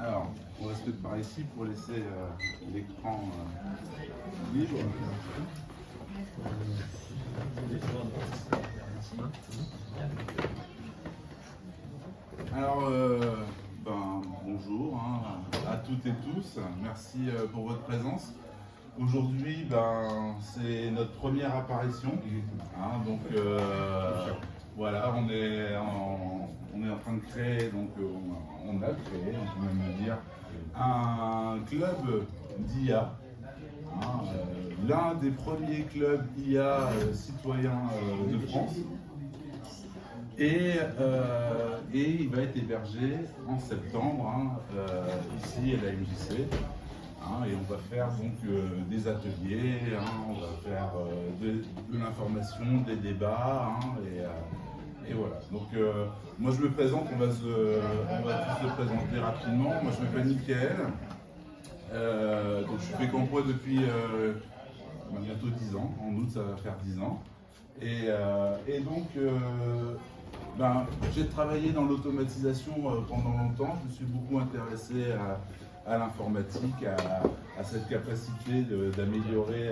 Alors, on va se mettre par ici pour laisser l'écran libre. Alors, bonjour à toutes et tous. Merci pour votre présence. Aujourd'hui, c'est notre première apparition. Donc, voilà, on est en train de créer, donc on a créé, on peut même dire, un club d'IA. L'un des premiers clubs IA citoyens de France. Et il va être hébergé en septembre ici à la MJC. Et on va faire donc des ateliers, on va faire de l'information, des débats, et voilà. Donc moi je me présente, on va tous se présenter rapidement. Moi je m'appelle Mickaël, donc je fais Campois depuis bientôt 10 ans, en août ça va faire 10 ans. Et donc j'ai travaillé dans l'automatisation pendant longtemps, je me suis beaucoup intéressé à l'informatique, à cette capacité d'améliorer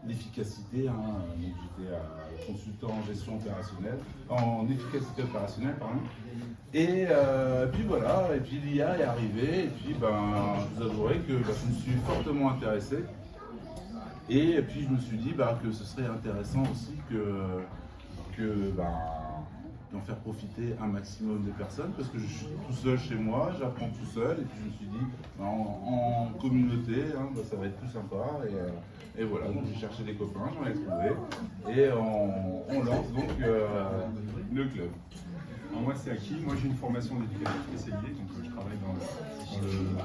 l'efficacité. Donc j'étais consultant en gestion opérationnelle, en efficacité opérationnelle, pardon. Et puis voilà, et puis l'IA est arrivée, et puis je vous avouerai que je me suis fortement intéressé. Et puis je me suis dit que ce serait intéressant aussi d'en faire profiter un maximum de personnes, parce que je suis tout seul chez moi, j'apprends tout seul, et puis je me suis dit en communauté, ça va être plus sympa, et voilà, donc j'ai cherché des copains, j'en ai trouvé, et on lance donc le club. Alors moi c'est Aki, moi j'ai une formation d'éducateur spécialisée, donc je travaille dans le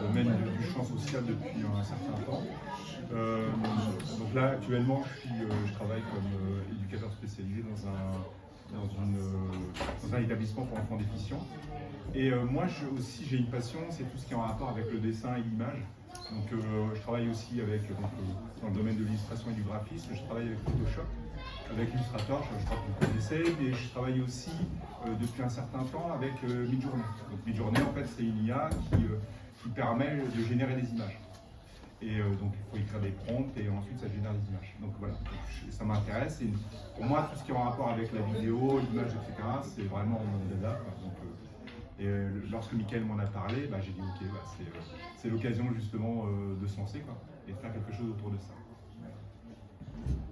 domaine du champ social depuis un certain temps. Donc là actuellement je travaille comme éducateur spécialisé dans un établissement pour enfants déficients. Et moi aussi j'ai une passion, c'est tout ce qui est en rapport avec le dessin et l'image. Donc je travaille aussi dans le domaine de l'illustration et du graphisme, je travaille avec Photoshop, avec Illustrator, je crois que vous connaissez, et je travaille aussi depuis un certain temps avec Midjourney. Donc Midjourney en fait c'est une IA qui permet de générer des images. Et donc il faut écrire des prompts et ensuite ça génère des images. Donc voilà, ça m'intéresse. Et pour moi, tout ce qui est en rapport avec la vidéo, l'image, etc., c'est vraiment mon dada. Et lorsque Mickaël m'en a parlé, j'ai dit ok, c'est l'occasion justement de se lancer et de faire quelque chose autour de ça.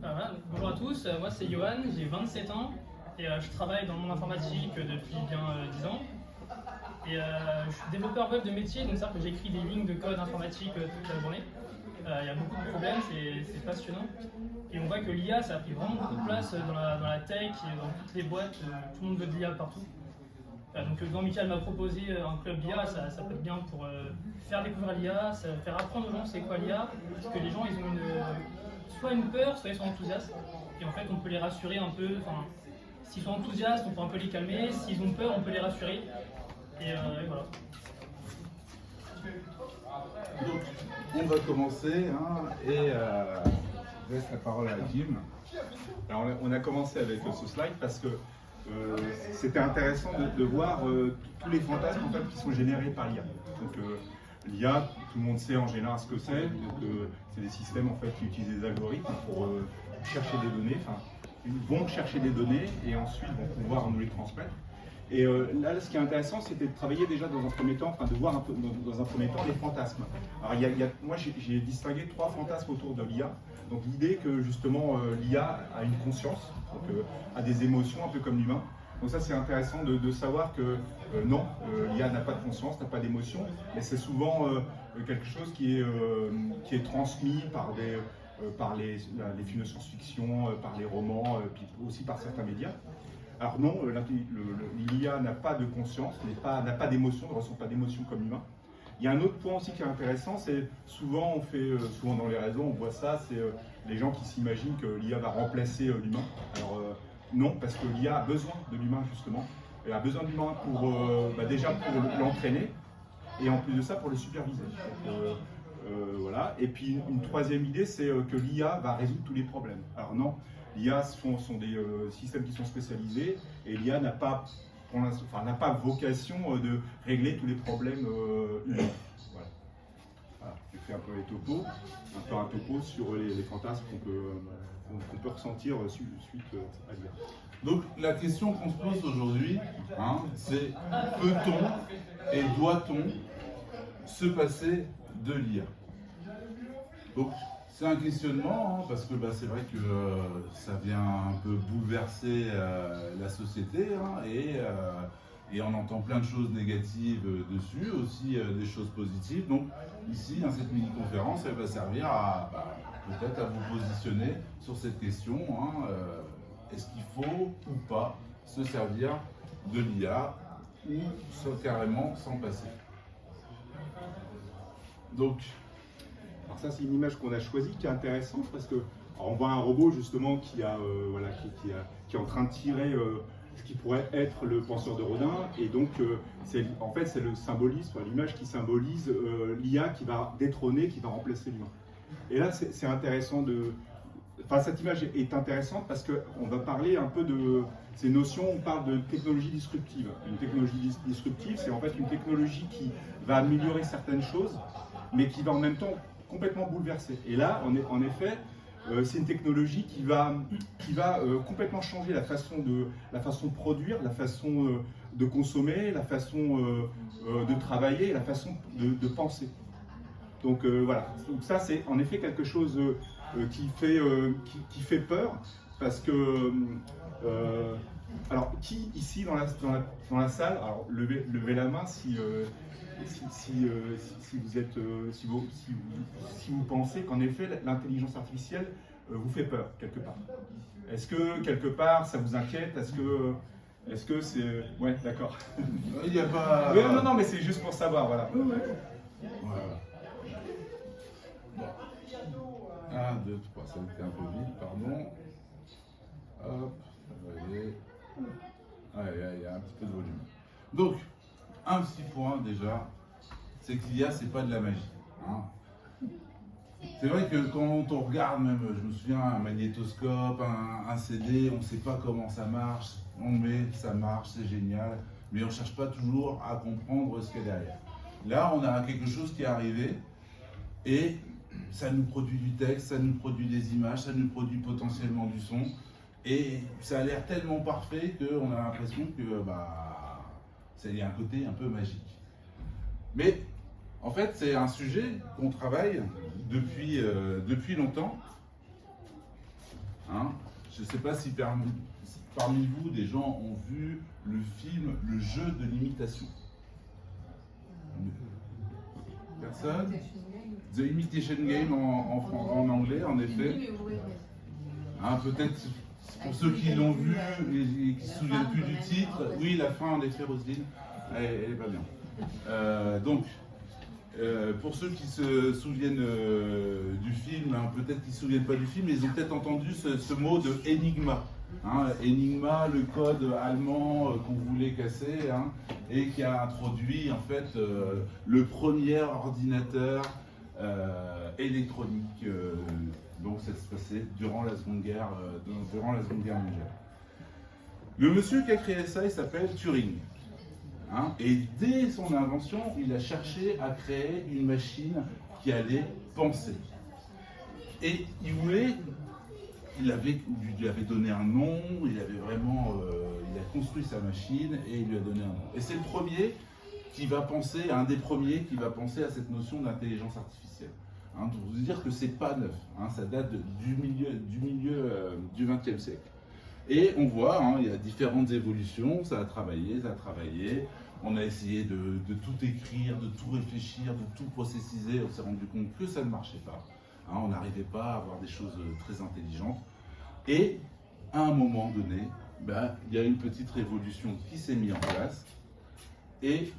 Voilà, bonjour à tous, moi c'est Johan, j'ai 27 ans et je travaille dans le monde informatique depuis bien 10 ans. Et je suis développeur web de métier, donc c'est-à-dire que j'écris des lignes de code informatique toute la journée. Il y a beaucoup de problèmes, c'est passionnant. Et on voit que l'IA, ça a pris vraiment beaucoup de place dans la tech et dans toutes les boîtes, tout le monde veut de l'IA partout. Donc quand Mickaël m'a proposé un club d'IA, ça peut être bien pour faire découvrir l'IA, faire apprendre aux gens c'est quoi l'IA, parce que les gens ils ont soit une peur, soit ils sont enthousiastes. Et en fait on peut les rassurer un peu, s'ils sont enthousiastes on peut un peu les calmer, s'ils ont peur on peut les rassurer. Et voilà. Donc, on va commencer et je laisse la parole à Jim. Alors, on a commencé avec ce slide parce que c'était intéressant de voir tous les fantasmes en fait, qui sont générés par l'IA. Donc, l'IA, tout le monde sait en général ce que c'est. C'est des systèmes en fait, qui utilisent des algorithmes pour chercher des données. Ils vont chercher des données et ensuite vont pouvoir nous les transmettre. Et là, ce qui est intéressant, c'était de travailler déjà dans un premier temps, de voir un peu dans un premier temps les fantasmes. Alors, moi, j'ai distingué 3 fantasmes autour de l'IA. Donc, l'idée que justement l'IA a une conscience, donc, a des émotions, un peu comme l'humain. Donc ça, c'est intéressant de savoir que non, l'IA n'a pas de conscience, n'a pas d'émotion, mais c'est souvent quelque chose qui est transmis par les films de science-fiction, par les romans, puis aussi par certains médias. Alors non, l'IA n'a pas de conscience, n'a pas d'émotion, ne ressent pas d'émotion comme l'humain. Il y a un autre point aussi qui est intéressant, c'est souvent dans les réseaux, on voit ça, c'est les gens qui s'imaginent que l'IA va remplacer l'humain. Alors non, parce que l'IA a besoin de l'humain justement. Elle a besoin de l'humain déjà pour l'entraîner et en plus de ça pour le superviser. Voilà. Et puis une troisième idée, c'est que l'IA va résoudre tous les problèmes. Alors non, l'IA sont des systèmes qui sont spécialisés et l'IA n'a pas pour l'instant, enfin, n'a pas vocation de régler tous les problèmes humains. Voilà. Voilà. J'ai fait un peu un topo sur les fantasmes qu'on peut ressentir suite à l'IA. Donc la question qu'on se pose aujourd'hui, hein, c'est peut-on et doit-on se passer de l'IA? Donc c'est un questionnement, hein, parce que c'est vrai que ça vient un peu bouleverser la société, hein, et on entend plein de choses négatives dessus, aussi des choses positives. Donc ici, dans cette mini-conférence, elle va servir à peut-être à vous positionner sur cette question, hein, est-ce qu'il faut ou pas se servir de l'IA ou carrément s'en passer? Donc, alors ça, c'est une image qu'on a choisie qui est intéressante parce que on voit un robot justement qui est en train de tirer ce qui pourrait être le penseur de Rodin, et donc en fait c'est le symbolisme, l'image qui symbolise l'IA qui va détrôner, qui va remplacer l'humain. Et là c'est intéressant cette image est intéressante parce qu'on va parler un peu de ces notions, on parle de technologie disruptive. Une technologie disruptive, c'est en fait une technologie qui va améliorer certaines choses, mais qui va en même temps complètement bouleverser. Et là, en effet, c'est une technologie qui va complètement changer la façon de produire, la façon de consommer, la façon de travailler, la façon de penser. Donc voilà, donc ça c'est en effet quelque chose qui fait peur, parce que alors qui ici dans la salle, alors levez la main si vous pensez qu'en effet l'intelligence artificielle vous fait peur quelque part. Est-ce que quelque part ça vous inquiète? Est-ce que c'est... Ouais, d'accord. Il n'y a pas... Non, mais c'est juste pour savoir, voilà. Voilà. Bon. 1, 2, 3, ça a été un peu vite, pardon. Hop, ça va aller. Il y a un petit peu de volume. Donc, un petit point déjà, c'est que l'IA, c'est pas de la magie. Hein. C'est vrai que quand on regarde, même, je me souviens, un magnétoscope, un CD, on ne sait pas comment ça marche, on met, ça marche, c'est génial, mais on ne cherche pas toujours à comprendre ce qu'il y a derrière. Là, on a quelque chose qui est arrivé et ça nous produit du texte, ça nous produit des images, ça nous produit potentiellement du son, et ça a l'air tellement parfait qu'on a l'impression que il y a un côté un peu magique. Mais en fait, c'est un sujet qu'on travaille depuis longtemps. Hein, je ne sais pas si parmi vous, des gens ont vu le film Le jeu de l'imitation. Personne? The Imitation Game en anglais, en effet. Hein, peut-être pour ceux qui l'ont vu et qui ne se souviennent plus du titre, oui, la fin, en effet, Roselyne, elle est pas bien. Donc, pour ceux qui se souviennent du film, hein, peut-être qu'ils ne se souviennent pas du film, mais ils ont peut-être entendu ce mot de Enigma. Hein, Enigma, le code allemand qu'on voulait casser, hein, et qui a introduit en fait le premier ordinateur électronique. Donc ça se passait durant la Seconde Guerre mondiale. Le monsieur qui a créé ça, il s'appelle Turing. Hein, et dès son invention, il a cherché à créer une machine qui allait penser. Et il lui avait donné un nom, il a construit sa machine et il lui a donné un nom. Et c'est le premier qui va penser, un des premiers qui va penser à cette notion d'intelligence artificielle. Hein, pour vous dire que c'est pas neuf, hein, ça date du milieu du XXe siècle. Et on voit, hein, il y a différentes évolutions, ça a travaillé. On a essayé de tout écrire, de tout réfléchir, de tout processiser. On s'est rendu compte que ça ne marchait pas. Hein, on n'arrivait pas à avoir des choses très intelligentes. Et à un moment donné, il y a une petite révolution qui s'est mise en place. Et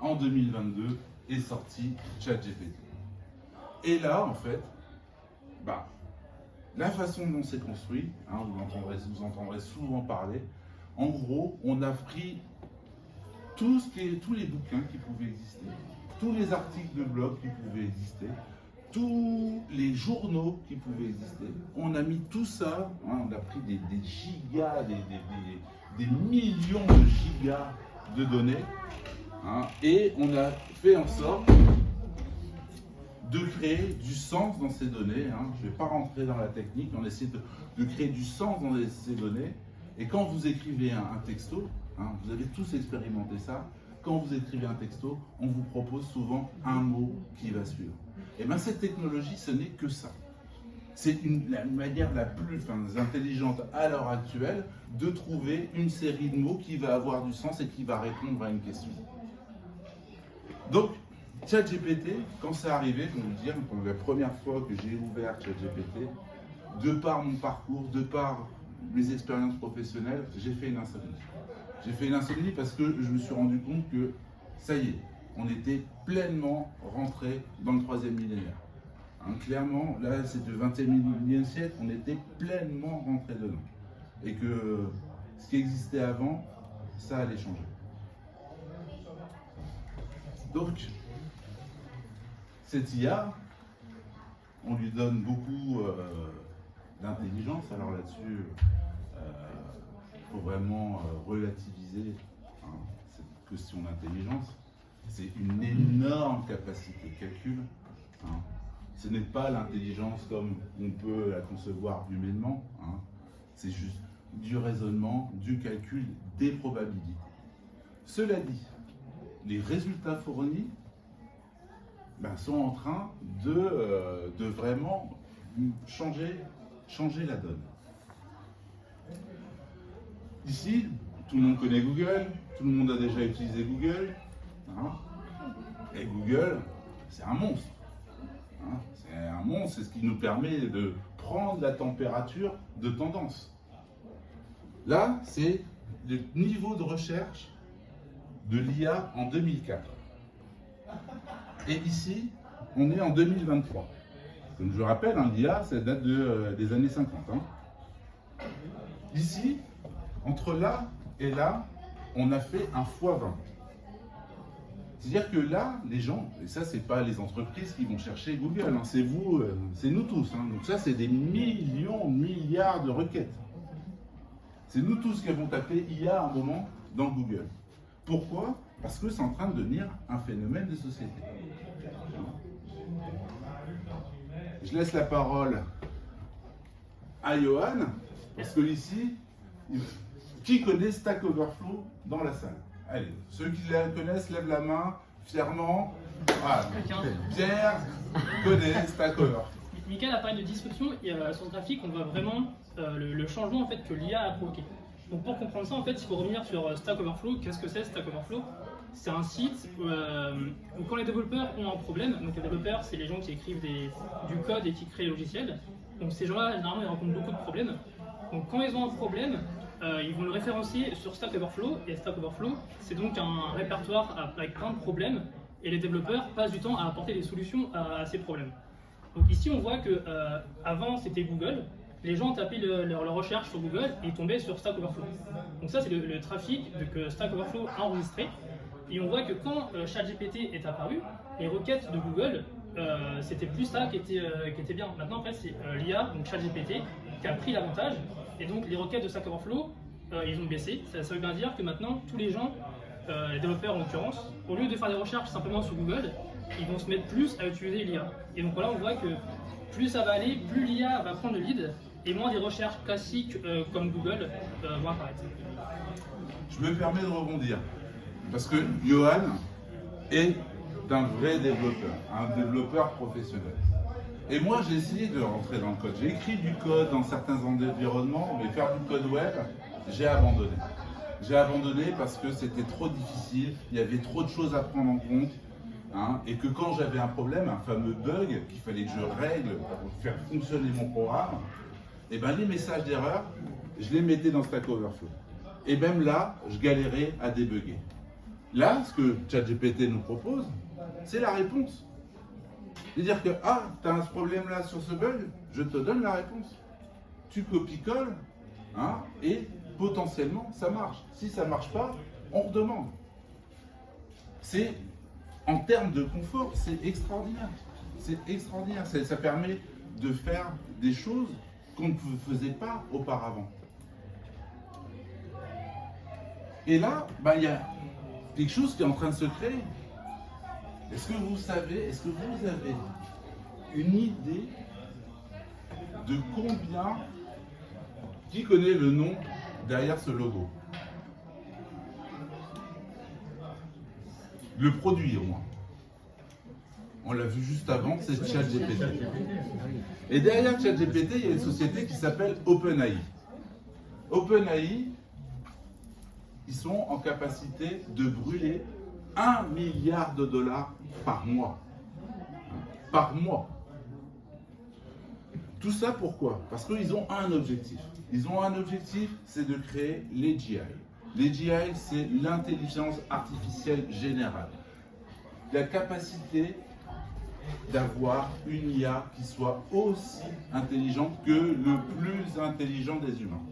en 2022 est sorti ChatGPT. Et là, en fait, la façon dont c'est construit, hein, vous entendrez souvent parler, en gros, on a pris tous les bouquins qui pouvaient exister, tous les articles de blog qui pouvaient exister, tous les journaux qui pouvaient exister. On a mis tout ça, hein, on a pris des gigas, des millions de gigas de données, hein, et on a fait en sorte de créer du sens dans ces données. Hein. Je ne vais pas rentrer dans la technique, on essaie de créer du sens dans ces données. Et quand vous écrivez un texto, hein, vous avez tous expérimenté ça, quand vous écrivez un texto, on vous propose souvent un mot qui va suivre. Et bien cette technologie, ce n'est que ça. C'est la manière la plus intelligente à l'heure actuelle de trouver une série de mots qui va avoir du sens et qui va répondre à une question. Donc, ChatGPT, quand c'est arrivé, je vais vous dire, la première fois que j'ai ouvert ChatGPT, de par mon parcours, de par mes expériences professionnelles, j'ai fait une insomnie. J'ai fait une insomnie parce que je me suis rendu compte que, ça y est, on était pleinement rentré dans le 3e millénaire. Hein, clairement, là, c'est le 21e siècle, on était pleinement rentré dedans. Et que ce qui existait avant, ça allait changer. Donc, cette IA, on lui donne beaucoup d'intelligence. Alors là-dessus, il faut vraiment relativiser cette question d'intelligence. C'est une énorme capacité de calcul. Hein. Ce n'est pas l'intelligence comme on peut la concevoir humainement. Hein. C'est juste du raisonnement, du calcul, des probabilités. Cela dit, les résultats fournis sont en train de vraiment changer la donne. Ici, tout le monde connaît Google, tout le monde a déjà utilisé Google. Hein, et Google, c'est un monstre. Hein, c'est un monstre, c'est ce qui nous permet de prendre la température de tendance. Là, c'est le niveau de recherche de l'IA en 2004. Et ici, on est en 2023. Comme je le rappelle, hein, l'IA, ça date des années 50. Hein. Ici, entre là et là, on a fait un x20. C'est-à-dire que là, les gens, et ça, c'est pas les entreprises qui vont chercher Google, hein, c'est vous, c'est nous tous. Hein. Donc ça, c'est des millions, milliards de requêtes. C'est nous tous qui avons tapé IA à un moment dans Google. Pourquoi ? Parce que c'est en train de devenir un phénomène de société. Je laisse la parole à Johan, parce que ici, qui connaît Stack Overflow dans la salle? Allez, ceux qui la connaissent, lèvent la main, fièrement. Ah, Pierre connaît Stack Overflow. Mickaël a parlé de disruption et sur le graphique, on voit vraiment le changement en fait, que l'IA a provoqué. Donc pour comprendre ça, en fait, il faut revenir sur Stack Overflow. Qu'est-ce que c'est Stack Overflow? C'est un site où quand les développeurs ont un problème, donc les développeurs, c'est les gens qui écrivent du code et qui créent les logiciels. Donc ces gens-là, généralement, ils rencontrent beaucoup de problèmes. Donc quand ils ont un problème, ils vont le référencier sur Stack Overflow. Et Stack Overflow, c'est donc un répertoire avec plein de problèmes. Et les développeurs passent du temps à apporter des solutions à ces problèmes. Donc ici, on voit que avant c'était Google. Les gens tapaient leur recherche sur Google et tombaient sur Stack Overflow. Donc ça, c'est le trafic que Stack Overflow a enregistré. Et on voit que quand ChatGPT est apparu, les requêtes de Google, c'était plus ça qui était bien. Maintenant, en fait, c'est l'IA, donc ChatGPT, qui a pris l'avantage. Et donc, les requêtes de Stack Overflow, ils ont baissé. Ça veut bien dire que maintenant, tous les gens, les développeurs en l'occurrence, au lieu de faire des recherches simplement sur Google, ils vont se mettre plus à utiliser l'IA. Et donc voilà, on voit que plus ça va aller, plus l'IA va prendre le lead, et moins des recherches classiques comme Google vont apparaître. Je me permets de rebondir, parce que Johan est un vrai développeur, un développeur professionnel. Et moi, j'ai essayé de rentrer dans le code. J'ai écrit du code dans certains environnements, mais faire du code web, j'ai abandonné. J'ai abandonné parce que c'était trop difficile, il y avait trop de choses à prendre en compte. Hein, et que quand j'avais un problème, un fameux bug qu'il fallait que je règle pour faire fonctionner mon programme, et ben les messages d'erreur, je les mettais dans Stack Overflow. Et même là, je galérais à débugger. Là, ce que ChatGPT nous propose, c'est la réponse. C'est-à-dire que, tu as ce problème-là sur ce bug, je te donne la réponse. Tu copies-colles, hein, et potentiellement, ça marche. Si ça ne marche pas, on redemande. En termes de confort, c'est extraordinaire. C'est extraordinaire, ça permet de faire des choses qu'on ne faisait pas auparavant. Et là, il y a quelque chose qui est en train de se créer. Est-ce que vous avez une idée de combien, qui connaît le nom derrière ce logo? Le produit au moins. On l'a vu juste avant, c'est ChatGPT. Et derrière ChatGPT, il y a une société qui s'appelle OpenAI. OpenAI, ils sont en capacité de brûler 1 milliard de dollars par mois. Par mois. Tout ça pourquoi? Parce qu'ils ont un objectif. Ils ont un objectif, c'est de créer l'AGI. L'AGI, c'est l'intelligence artificielle générale. La capacité d'avoir une IA qui soit aussi intelligente que le plus intelligent des humains.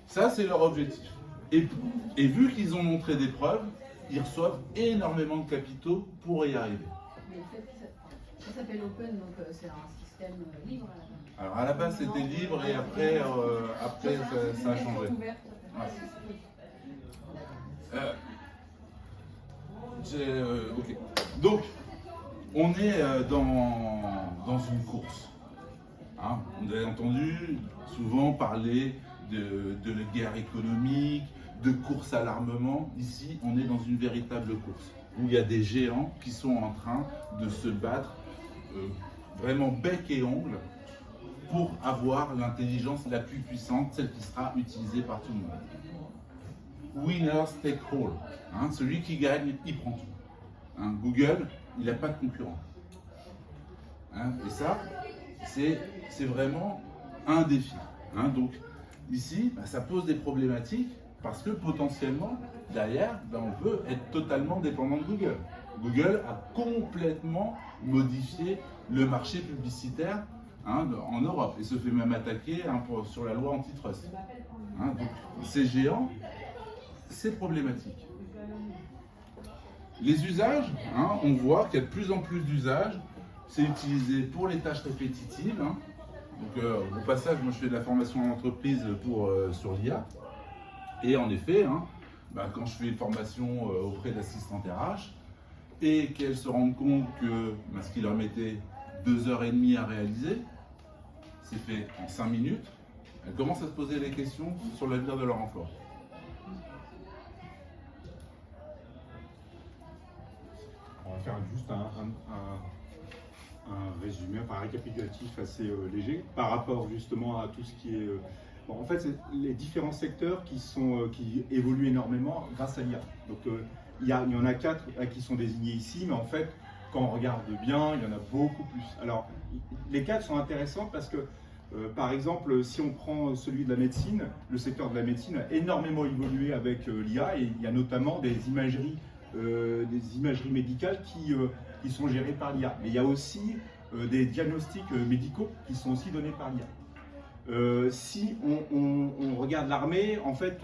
Ça, c'est leur objectif. Et vu qu'ils ont montré des preuves, ils reçoivent énormément de capitaux pour y arriver. Mais ça s'appelle Open, donc c'est un système libre à la base. Alors à la base, c'était libre et après ça a changé. Ok. Donc, on est dans une course. Hein, vous avez entendu souvent parler de la guerre économique, de course à l'armement. Ici, on est dans une véritable course où il y a des géants qui sont en train de se battre vraiment bec et ongle pour avoir l'intelligence la plus puissante, celle qui sera utilisée par tout le monde. Winner take all. Hein, celui qui gagne, il prend tout. Hein, Google, il n'a pas de concurrent. Hein, et ça, c'est vraiment un défi. Hein, donc ici, ça pose des problématiques parce que potentiellement, derrière, on peut être totalement dépendant de Google. Google a complètement modifié le marché publicitaire en Europe et se fait même attaquer sur la loi antitrust. Hein, donc ces géants, c'est problématique. Les usages, on voit qu'il y a de plus en plus d'usages. C'est utilisé pour les tâches répétitives. Donc, au passage, moi je fais de la formation en entreprise sur l'IA. Et en effet, quand je fais une formation auprès d'assistantes RH et qu'elles se rendent compte que ce qui leur mettait 2h30 à réaliser, c'est fait en 5 minutes, elles commencent à se poser des questions sur l'avenir de leur emploi. On va faire juste un résumé, un récapitulatif assez léger par rapport justement à tout ce qui est... en fait, c'est les différents secteurs qui évoluent énormément grâce à l'IA. Donc, il y en a 4 qui sont désignés ici, mais en fait, quand on regarde bien, il y en a beaucoup plus. Alors, les 4 sont intéressants parce que, par exemple, si on prend celui de la médecine, le secteur de la médecine a énormément évolué avec l'IA et il y a notamment des imageries médicales qui sont gérées par l'IA. Mais il y a aussi des diagnostics médicaux qui sont aussi donnés par l'IA. Si on regarde l'armée, en fait,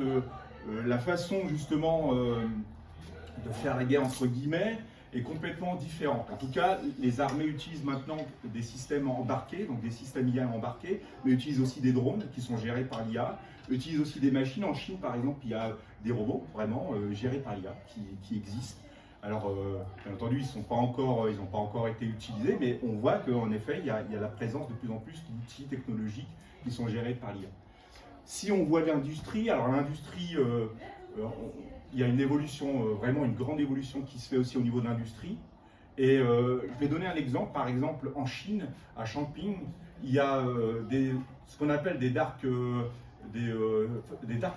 la façon justement de faire la guerre entre guillemets est complètement différente. En tout cas, les armées utilisent maintenant des systèmes embarqués, donc des systèmes IA embarqués, mais utilisent aussi des drones qui sont gérés par l'IA, utilisent aussi des machines. En Chine, par exemple, il y a des robots vraiment gérés par l'IA qui existent. Alors, bien entendu, ils n'ont pas encore été utilisés, mais on voit qu'en effet, il y a la présence de plus en plus d'outils technologiques qui sont gérés par l'IA. Si on voit l'industrie, alors l'industrie, il y a une évolution, vraiment une grande évolution qui se fait aussi au niveau de l'industrie. Et je vais donner un exemple. Par exemple, en Chine, à Chongqing, il y a ce qu'on appelle des dark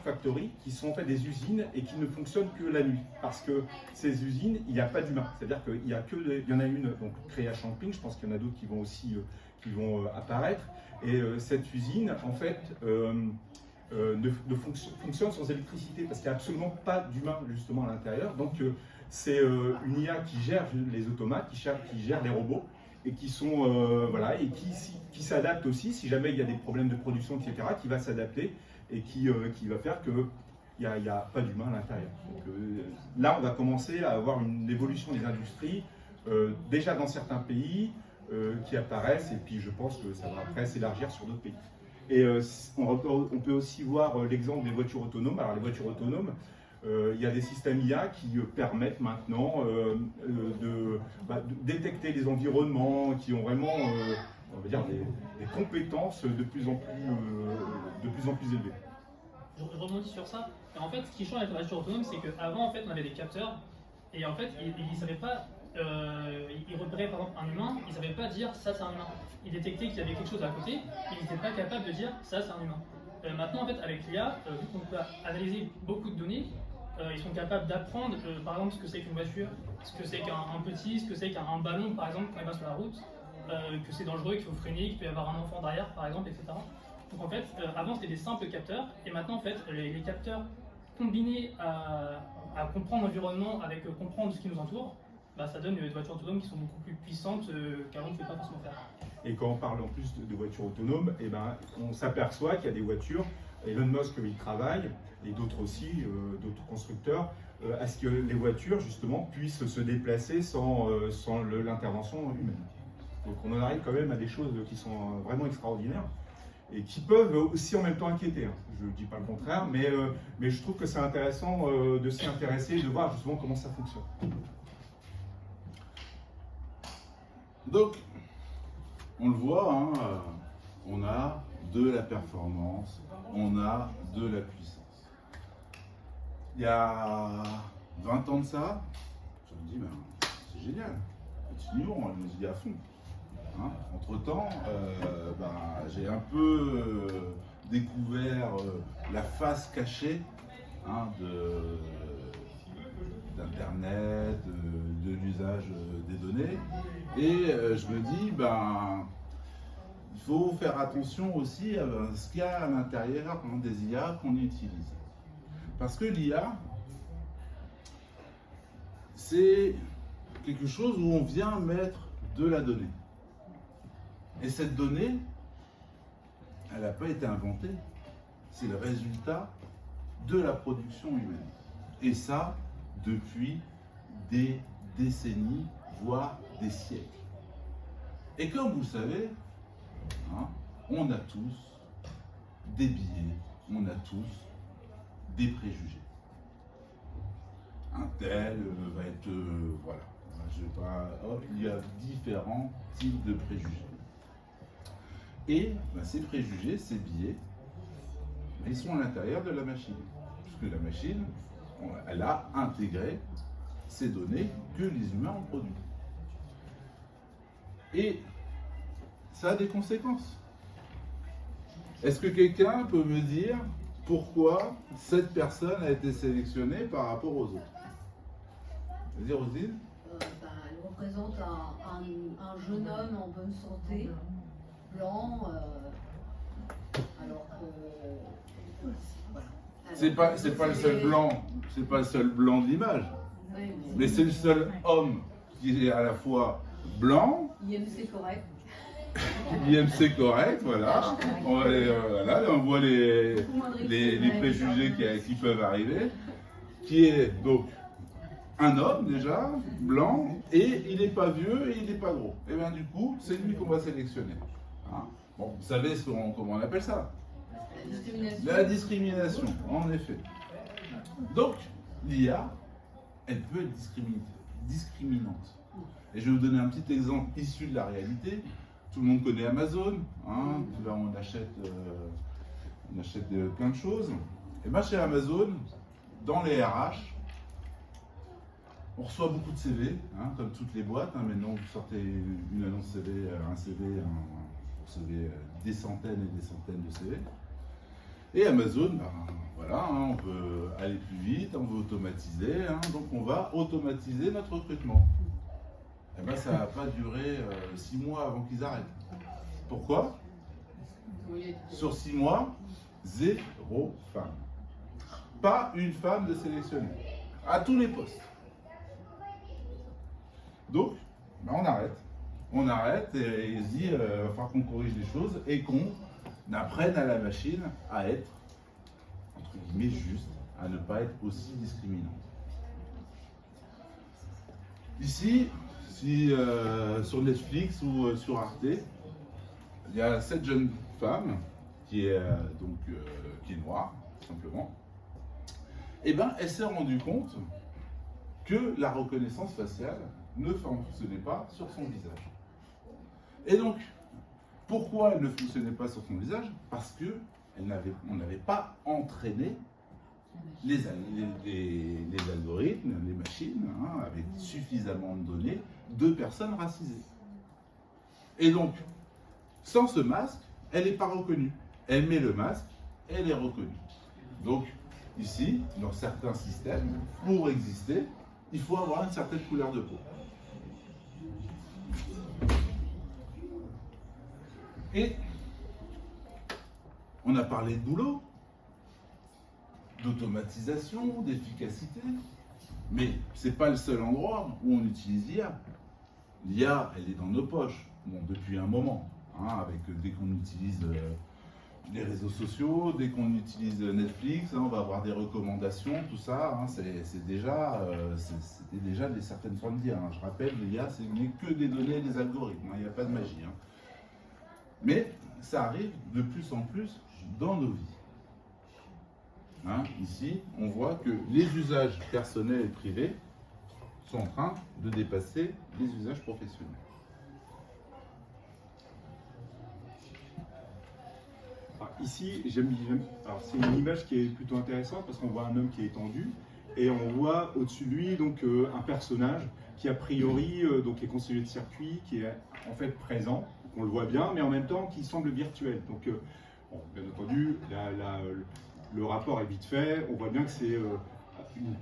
factories qui sont en fait des usines et qui ne fonctionnent que la nuit. Parce que ces usines, il n'y a pas d'humain. C'est-à-dire qu'il y en a une donc, créée à Chongqing, je pense qu'il y en a d'autres qui vont aussi apparaître. Et cette usine, en fait, fonctionne sans électricité parce qu'il n'y a absolument pas d'humain justement à l'intérieur. Donc c'est une IA qui gère les automates, qui gère les robots et qui sont et qui s'adapte aussi si jamais il y a des problèmes de production, etc., qui va s'adapter et qui va faire que il n'y a pas d'humain à l'intérieur. Donc là, on va commencer à avoir une évolution des industries déjà dans certains pays qui apparaissent, et puis je pense que ça va après s'élargir sur d'autres pays. Et on peut aussi voir l'exemple des voitures autonomes. Alors les voitures autonomes, il y a des systèmes IA qui permettent maintenant de détecter les environnements, qui ont vraiment on va dire des compétences de plus en plus élevées. Je rebondis sur ça. Et en fait, ce qui change avec la voiture autonome, c'est qu'avant, en fait, on avait des capteurs, et en fait, ils ne savaient pas, ils repéraient par exemple un humain, ils ne savaient pas dire ça c'est un humain. Ils détectaient qu'il y avait quelque chose à côté, ils n'étaient pas capables de dire ça c'est un humain. Maintenant, en fait, avec l'IA, vu qu'on peut analyser beaucoup de données, ils sont capables d'apprendre, par exemple, ce que c'est qu'une voiture, ce que c'est qu'un petit, ce que c'est qu'un ballon, par exemple, quand il va sur la route, que c'est dangereux, qu'il faut freiner, qu'il peut y avoir un enfant derrière, par exemple, etc. Donc en fait, avant c'était des simples capteurs, et maintenant en fait, les capteurs combinés à comprendre l'environnement avec comprendre ce qui nous entoure, bah, ça donne des voitures autonomes qui sont beaucoup plus puissantes qu'avant on ne pouvait pas forcément faire. Et quand on parle en plus de voitures autonomes, eh ben, on s'aperçoit qu'il y a des voitures, Elon Musk il travaille, et d'autres aussi, d'autres constructeurs, à ce que les voitures justement puissent se déplacer sans l'intervention humaine. Donc on en arrive quand même à des choses qui sont vraiment extraordinaires et qui peuvent aussi en même temps inquiéter. Hein. Je ne dis pas le contraire, mais je trouve que c'est intéressant de s'y intéresser et de voir justement comment ça fonctionne. Donc, on le voit, hein, on a de la performance, on a de la puissance. Il y a 20 ans de ça, je me dis, ben, c'est génial, continuons, allons-y à fond. Hein. Entre-temps, j'ai un peu découvert la face cachée hein, d'Internet, de l'usage des données. Et je me dis, il faut faire attention aussi à ce qu'il y a à l'intérieur des IA qu'on utilise. Parce que l'IA, c'est quelque chose où on vient mettre de la donnée. Et cette donnée, elle n'a pas été inventée. C'est le résultat de la production humaine. Et ça, depuis des décennies, voire des siècles. Et comme vous le savez, hein, on a tous des biais, on a tous des préjugés. Un tel va être... voilà. Je vais pas, il y a différents types de préjugés. Et ces préjugés, ces biais, ils sont à l'intérieur de la machine. Puisque la machine, elle a intégré ces données que les humains ont produites. Et ça a des conséquences. Est-ce que quelqu'un peut me dire pourquoi cette personne a été sélectionnée par rapport aux autres? Vas-y, Roselyne. Elle représente un jeune homme en bonne santé, blanc, alors que... Voilà. C'est pas le seul blanc, c'est pas le seul blanc de l'image, Oui, mais c'est le seul homme qui est à la fois blanc, IMC correct. IMC correct, voilà. On voit les préjugés qui peuvent arriver, qui est donc un homme déjà, blanc, et il n'est pas vieux et il n'est pas gros. Et bien du coup, c'est lui qu'on va sélectionner. Hein. Bon, vous savez comment on appelle ça? La discrimination, en effet. Donc, l'IA, elle peut être discriminante. Et je vais vous donner un petit exemple issu de la réalité. Tout le monde connaît Amazon. Hein, là, on achète plein de choses. Et bien, chez Amazon, dans les RH, on reçoit beaucoup de CV, hein, comme toutes les boîtes. Hein. Maintenant, vous sortez une annonce CV, vous recevez des centaines et des centaines de CV. Et Amazon, voilà, hein, on veut aller plus vite, on veut automatiser, hein, donc on va automatiser notre recrutement. Et bien, ça n'a pas duré 6 mois avant qu'ils arrêtent. Pourquoi? Sur 6 mois, 0 femme. Pas une femme de sélectionnée. À tous les postes. Donc, on arrête. On arrête et il se dit, il va falloir qu'on corrige les choses et qu'on apprenne à la machine à être, entre guillemets, juste, à ne pas être aussi discriminante. Ici, si sur Netflix ou sur Arte, il y a cette jeune femme qui est qui est noire, tout simplement. Et ben, elle s'est rendue compte que la reconnaissance faciale ne fonctionnait pas sur son visage. Et donc, pourquoi elle ne fonctionnait pas sur son visage? Parce que on n'avait pas entraîné les algorithmes, les machines, hein, avec suffisamment de données de personnes racisées. Et donc, sans ce masque, elle n'est pas reconnue. Elle met le masque, elle est reconnue. Donc, ici, dans certains systèmes, pour exister, il faut avoir une certaine couleur de peau. Et on a parlé de boulot, d'automatisation, d'efficacité, mais ce n'est pas le seul endroit où on utilise l'IA. L'IA, elle est dans nos poches, bon, depuis un moment, hein, dès qu'on utilise les réseaux sociaux, dès qu'on utilise Netflix, hein, on va avoir des recommandations, tout ça, hein, c'était déjà certaines formes d'IA. Hein. Je rappelle, l'IA, ce n'est que des données et des algorithmes, il n'y a pas de magie. Hein. Mais ça arrive de plus en plus dans nos vies. Hein, ici, on voit que les usages personnels et privés sont en train de dépasser les usages professionnels. Alors, ici, alors, c'est une image qui est plutôt intéressante parce qu'on voit un homme qui est étendu et on voit au-dessus de lui donc, un personnage qui a priori donc, est conseiller de circuit, qui est en fait présent, on le voit bien, mais en même temps qui semble virtuel. Donc, bon, bien entendu, le rapport est vite fait, on voit bien que c'est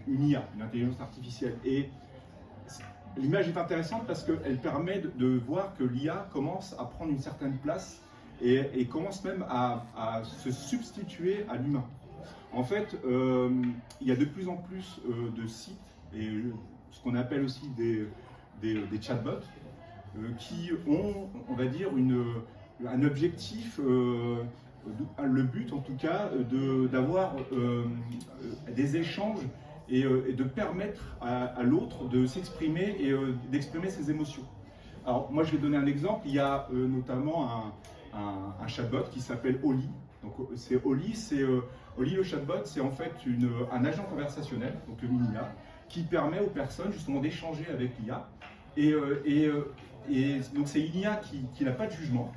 une IA, une intelligence artificielle. Et l'image est intéressante parce qu'elle permet de voir que l'IA commence à prendre une certaine place et commence même à se substituer à l'humain. En fait, il y a de plus en plus de sites, et ce qu'on appelle aussi des chatbots, qui ont, on va dire, un objectif, le but en tout cas, d'avoir des échanges et de permettre à l'autre de s'exprimer et d'exprimer ses émotions. Alors moi je vais donner un exemple, il y a notamment un chatbot qui s'appelle Oli. Donc c'est Oli, Oli le chatbot, c'est en fait un agent conversationnel, donc une IA, qui permet aux personnes justement d'échanger avec l'IA. Et donc c'est une IA qui n'a pas de jugement.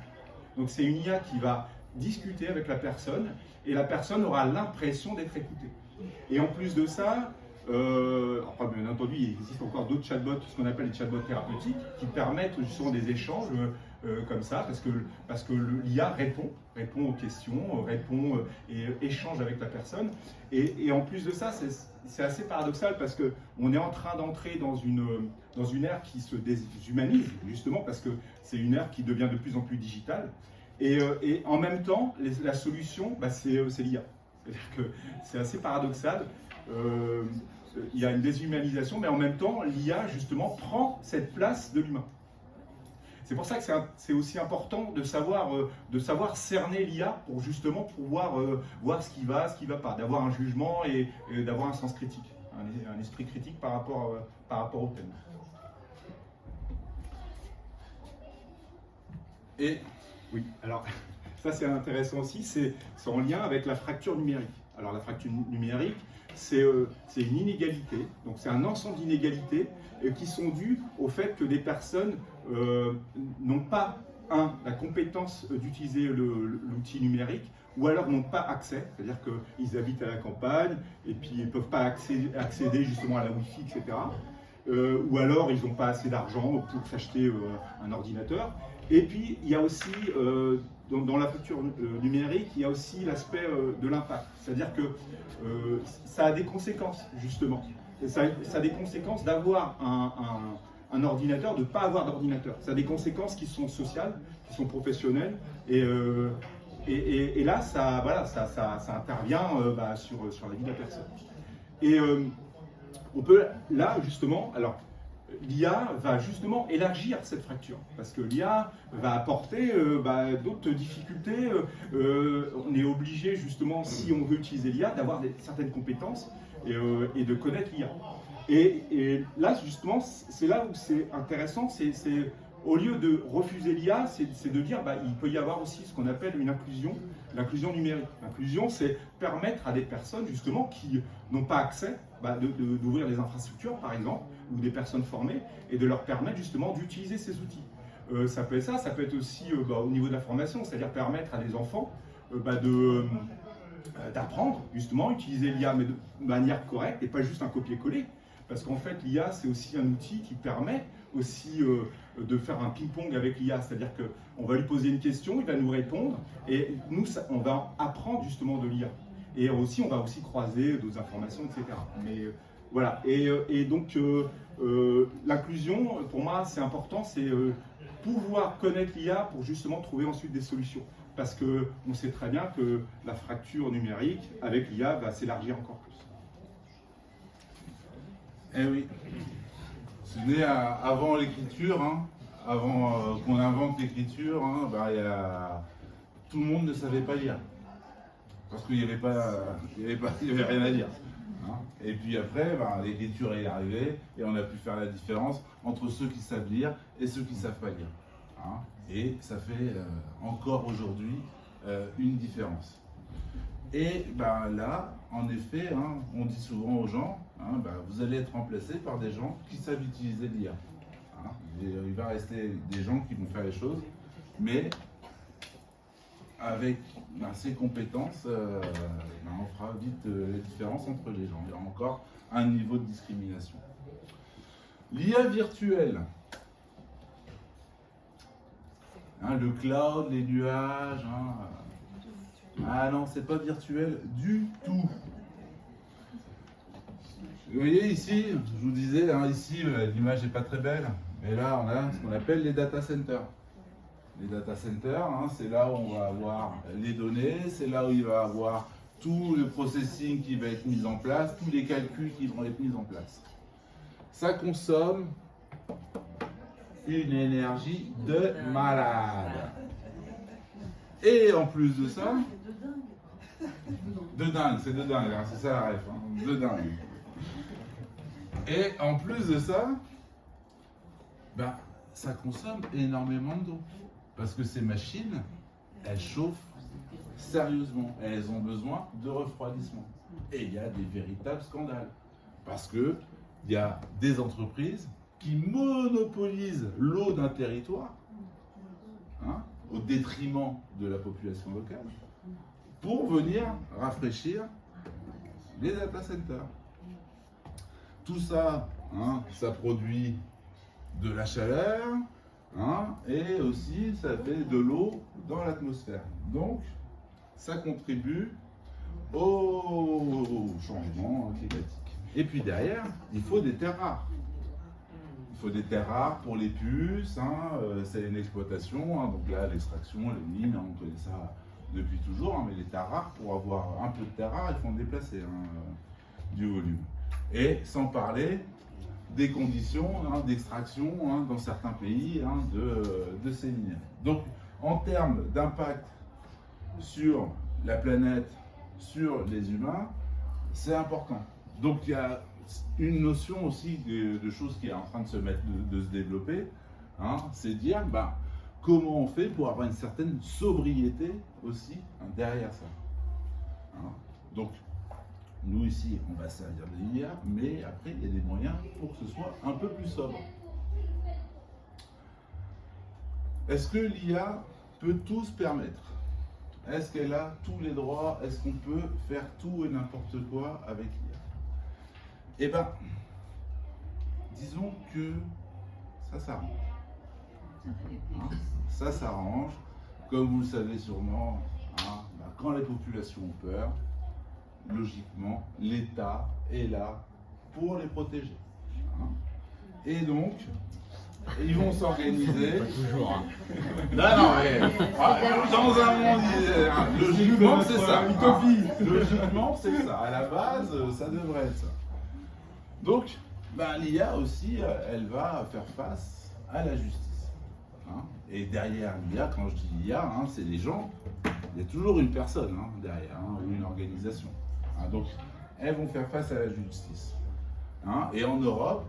Donc c'est une IA qui va discuter avec la personne et la personne aura l'impression d'être écoutée. Et en plus de ça, après, bien entendu, il existe encore d'autres chatbots, ce qu'on appelle les chatbots thérapeutiques, qui permettent justement des échanges comme ça, parce que l'IA répond aux questions, répond et échange avec la personne. Et en plus de ça, c'est assez paradoxal parce qu'on est en train d'entrer dans une ère qui se déshumanise, justement parce que c'est une ère qui devient de plus en plus digitale. Et en même temps, la solution, bah, c'est l'IA. C'est-à-dire que c'est assez paradoxal. Il y a une déshumanisation, mais en même temps, l'IA, justement, prend cette place de l'humain. C'est pour ça que c'est aussi important de savoir cerner l'IA pour justement pouvoir voir ce qui va pas, d'avoir un jugement et d'avoir un sens critique, un esprit critique par rapport au thème. Et oui, alors ça c'est intéressant aussi, c'est en lien avec la fracture numérique. Alors la fracture numérique, c'est une inégalité, donc c'est un ensemble d'inégalités qui sont dues au fait que des personnes n'ont pas, la compétence d'utiliser l'outil numérique, ou alors n'ont pas accès, c'est-à-dire qu'ils habitent à la campagne et puis ils ne peuvent pas accéder justement à la Wi-Fi, etc. Ou alors ils n'ont pas assez d'argent pour s'acheter un ordinateur. Et puis il y a aussi, dans la fracture numérique, il y a aussi l'aspect de l'impact. C'est-à-dire que ça a des conséquences, justement. Ça a des conséquences d'avoir un ordinateur, de ne pas avoir d'ordinateur. Ça a des conséquences qui sont sociales, qui sont professionnelles. Et là, ça intervient sur la vie de la personne. Et on peut, là, justement, alors, l'IA va justement élargir cette fracture, parce que l'IA va apporter d'autres difficultés. On est obligé justement, si on veut utiliser l'IA, d'avoir certaines compétences et de connaître l'IA. Et là, justement, c'est là où c'est intéressant, c'est au lieu de refuser l'IA, c'est de dire il peut y avoir aussi ce qu'on appelle une inclusion, l'inclusion numérique. L'inclusion, c'est permettre à des personnes, justement, qui n'ont pas accès, d'ouvrir les infrastructures, par exemple, ou des personnes formées, et de leur permettre, justement, d'utiliser ces outils. Ça peut être ça, ça peut être aussi au niveau de la formation, c'est-à-dire permettre à des enfants d'apprendre, justement, utiliser l'IA, mais de manière correcte, et pas juste un copier-coller. Parce qu'en fait, l'IA, c'est aussi un outil qui permet aussi de faire un ping-pong avec l'IA. C'est-à-dire qu'on va lui poser une question, il va nous répondre, et nous, on va apprendre justement de l'IA. Et aussi, on va aussi croiser d'autres informations, etc. Mais voilà. Et donc, l'inclusion, pour moi, c'est important, c'est pouvoir connaître l'IA pour justement trouver ensuite des solutions. Parce qu'on sait très bien que la fracture numérique, avec l'IA, va s'élargir encore plus. Eh oui. Ce n'est avant l'écriture, avant qu'on invente l'écriture, tout le monde ne savait pas lire. Parce qu'il n'y avait rien à lire. Et puis après, l'écriture est arrivée et on a pu faire la différence entre ceux qui savent lire et ceux qui ne savent pas lire. Et ça fait encore aujourd'hui une différence. Et là, en effet, on dit souvent aux gens, vous allez être remplacés par des gens qui savent utiliser l'IA. Il va rester des gens qui vont faire les choses, mais avec ces compétences, on fera vite la différence entre les gens. Il y a encore un niveau de discrimination. L'IA virtuelle. Le cloud, les nuages. Ah non, c'est pas virtuel du tout. Vous voyez ici, je vous disais, ici l'image n'est pas très belle, mais là on a ce qu'on appelle les data centers. Les data centers, c'est là où on va avoir les données, c'est là où il va y avoir tout le processing qui va être mis en place, tous les calculs qui vont être mis en place. Ça consomme une énergie de malade. Et en plus de ça, de dingue, c'est ça la ref, de dingue. Et en plus de ça, ça consomme énormément d'eau. Parce que ces machines, elles chauffent sérieusement. Elles ont besoin de refroidissement. Et il y a des véritables scandales. Parce qu'il y a des entreprises qui monopolisent l'eau d'un territoire, au détriment de la population locale, pour venir rafraîchir les data centers. Tout ça, ça produit de la chaleur, et aussi ça fait de l'eau dans l'atmosphère. Donc, ça contribue au changement climatique. Et puis derrière, il faut des terres rares. Il faut des terres rares pour les puces, c'est une exploitation, donc là l'extraction, les mines, on connaît ça depuis toujours, mais les terres rares, pour avoir un peu de terres rares, il faut en déplacer du volume. Et sans parler des conditions d'extraction dans certains pays de ces minéraux. Donc en termes d'impact sur la planète, sur les humains, c'est important. Donc il y a une notion aussi de choses qui est en train de se développer, c'est dire comment on fait pour avoir une certaine sobriété aussi derrière ça. Donc nous ici on va servir de l'IA, mais après il y a des moyens pour que ce soit un peu plus sobre. Est-ce que l'IA peut tout se permettre? Est-ce qu'elle a tous les droits? Est-ce qu'on peut faire tout et n'importe quoi avec l'IA? Eh bien, disons que ça s'arrange. Ça s'arrange, comme vous le savez sûrement, quand les populations ont peur, logiquement, l'État est là pour les protéger. Et donc, ils vont s'organiser. Toujours. Non, mais dans un monde, logiquement, c'est ça. Logiquement, c'est ça. À la base, ça devrait être ça. Donc, l'IA aussi, elle va faire face à la justice. Et derrière l'IA, quand je dis l'IA, c'est les gens, il y a toujours une personne derrière, ou une organisation. Donc, elles vont faire face à la justice. hein. Et en Europe,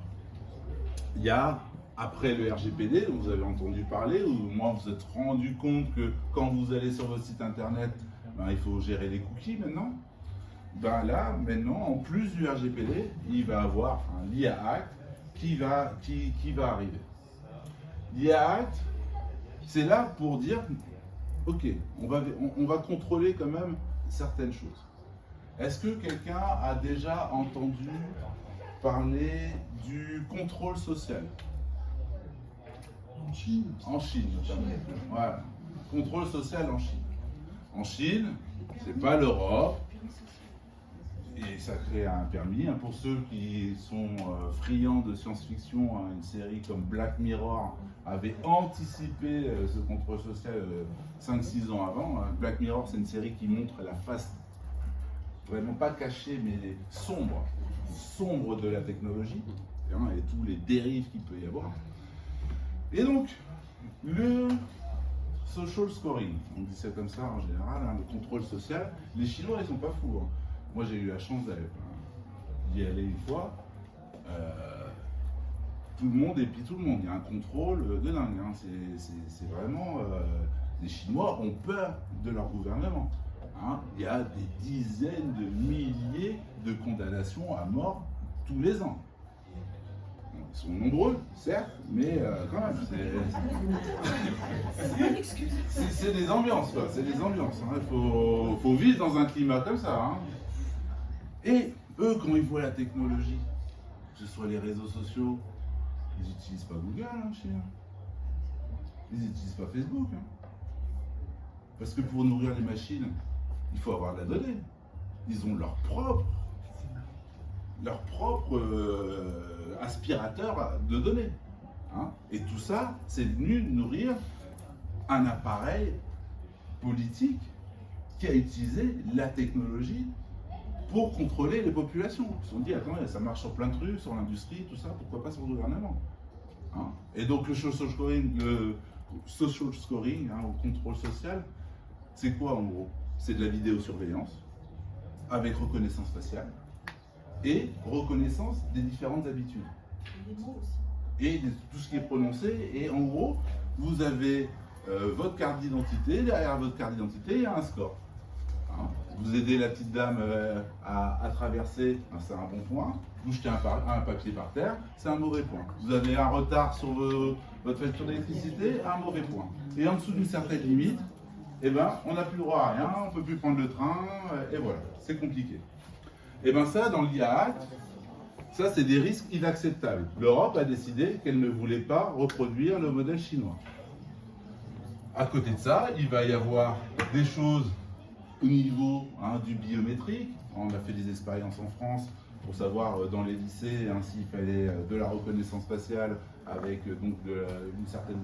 il y a, après le RGPD, dont vous avez entendu parler, ou au moins vous vous êtes rendu compte que quand vous allez sur votre site internet, il faut gérer les cookies maintenant. Là, maintenant, en plus du RGPD, il va avoir l'IA Act qui va arriver. L'IA Act, c'est là pour dire, ok, on va contrôler quand même certaines choses. Est-ce que quelqu'un a déjà entendu parler du contrôle social? En Chine. En Chine, notamment. Voilà. Contrôle social en Chine. En Chine, c'est pas l'Europe. Et ça crée un permis. Pour ceux qui sont friands de science-fiction, une série comme Black Mirror avait anticipé ce contrôle social 5-6 ans avant. Black Mirror, c'est une série qui montre la face vraiment pas cachée, mais sombre de la technologie et tous les dérives qu'il peut y avoir. Et donc, le social scoring, on dit ça comme ça en général, le contrôle social, les Chinois ils sont pas fous. Moi j'ai eu la chance d'y aller une fois. Tout le monde épie tout le monde, il y a un contrôle de dingue. C'est vraiment. Les Chinois ont peur de leur gouvernement. Il y a des dizaines de milliers de condamnations à mort tous les ans. Ils sont nombreux, certes, mais quand même, c'est des ambiances, quoi. C'est des ambiances. Il faut vivre dans un climat comme ça. Et eux, quand ils voient la technologie, que ce soit les réseaux sociaux, ils n'utilisent pas Google, Chine. Ils n'utilisent pas Facebook. Parce que pour nourrir les machines, il faut avoir de la donnée. Ils ont leur propre aspirateur de données. Et tout ça, c'est venu nourrir un appareil politique qui a utilisé la technologie pour contrôler les populations. Ils se sont dit, attends, ça marche sur plein de trucs, sur l'industrie, tout ça, pourquoi pas sur le gouvernement? Et donc le social scoring, au contrôle social, c'est quoi en gros? C'est de la vidéosurveillance avec reconnaissance faciale et reconnaissance des différentes habitudes. Et tout ce qui est prononcé. Et en gros, vous avez votre carte d'identité. Derrière votre carte d'identité, il y a un score. Vous aidez la petite dame à traverser, c'est un bon point. Vous jetez un papier par terre, c'est un mauvais point. Vous avez un retard sur votre facture d'électricité, un mauvais point. Et en dessous d'une certaine limite, on n'a plus le droit à rien, on ne peut plus prendre le train, et voilà, c'est compliqué. Ça, dans l'IA Act, ça c'est des risques inacceptables. L'Europe a décidé qu'elle ne voulait pas reproduire le modèle chinois. À côté de ça, il va y avoir des choses au niveau du biométrique. On a fait des expériences en France pour savoir dans les lycées s'il fallait de la reconnaissance faciale avec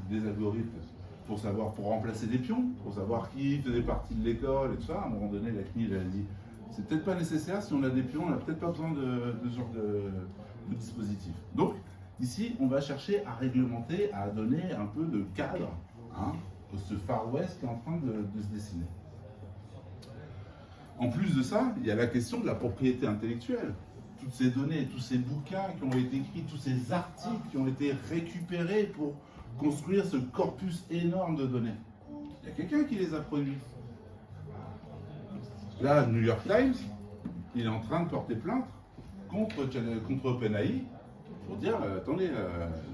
des algorithmes pour remplacer des pions, pour savoir qui faisait partie de l'école et tout ça. À un moment donné, la CNIL a dit c'est peut-être pas nécessaire, si on a des pions, on n'a peut-être pas besoin de ce genre de dispositif. Donc, ici, on va chercher à réglementer, à donner un peu de cadre pour ce Far West qui est en train de se dessiner. En plus de ça, il y a la question de la propriété intellectuelle. Toutes ces données, tous ces bouquins qui ont été écrits, tous ces articles qui ont été récupérés pour construire ce corpus énorme de données. Il y a quelqu'un qui les a produits. Là, New York Times, il est en train de porter plainte contre OpenAI pour dire attendez,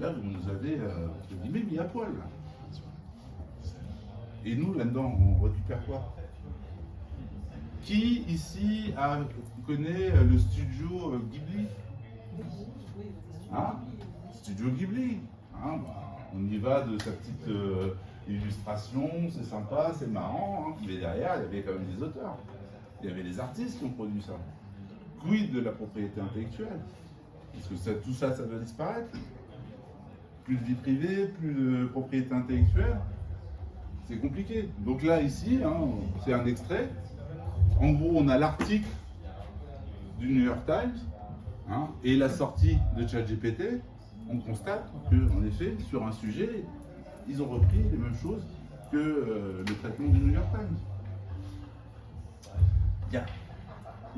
là vous nous avez mis à poil. Là. Et nous, là-dedans, on récupère quoi? Qui ici connaît le studio Ghibli? Studio Ghibli. On y va de sa petite illustration, c'est sympa, c'est marrant, mais derrière, il y avait quand même des auteurs. Il y avait des artistes qui ont produit ça. Quid de la propriété intellectuelle? Parce que tout ça, ça doit disparaître. Plus de vie privée, plus de propriété intellectuelle. C'est compliqué. Donc là, ici, c'est un extrait. En gros, on a l'article du New York Times et la sortie de ChatGPT. On constate qu'en effet, sur un sujet, ils ont repris les mêmes choses que le traitement du New York Times.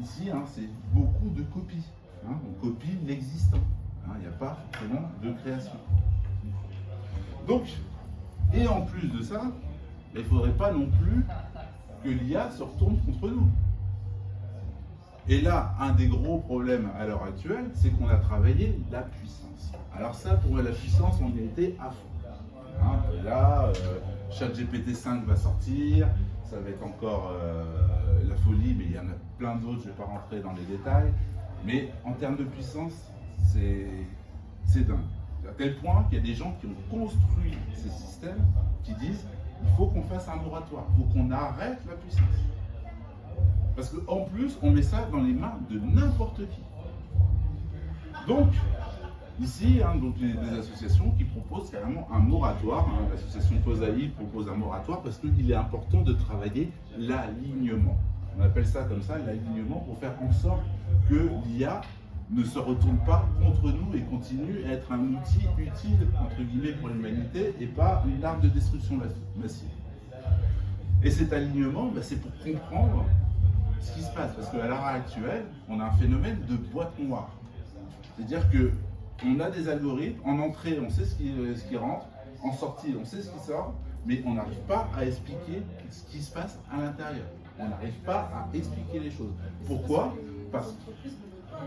Ici, c'est beaucoup de copies. hein, on copie l'existant. Il n'y a pas forcément de création. Donc, et en plus de ça, il ne faudrait pas non plus que l'IA se retourne contre nous. Et là, un des gros problèmes à l'heure actuelle, c'est qu'on a travaillé la puissance. Alors ça, pour la puissance, on y a été à fond. Et là, ChatGPT 5 va sortir, ça va être encore la folie, mais il y en a plein d'autres, je ne vais pas rentrer dans les détails. Mais en termes de puissance, c'est dingue. À tel point qu'il y a des gens qui ont construit ces systèmes qui disent il faut qu'on fasse un moratoire, il faut qu'on arrête la puissance. Parce qu'en plus, on met ça dans les mains de n'importe qui. Donc, ici, donc les associations qui proposent carrément un moratoire. L'association COSAI propose un moratoire parce qu'il est important de travailler l'alignement. On appelle ça comme ça, l'alignement, pour faire en sorte que l'IA ne se retourne pas contre nous et continue à être un outil utile, entre guillemets, pour l'humanité et pas une arme de destruction massive. Et cet alignement, c'est pour comprendre ce qui se passe. Parce qu'à l'heure actuelle, on a un phénomène de boîte noire. C'est-à-dire qu'on a des algorithmes, en entrée, on sait ce qui rentre, en sortie, on sait ce qui sort, mais on n'arrive pas à expliquer ce qui se passe à l'intérieur. On n'arrive pas à expliquer les choses. Pourquoi ?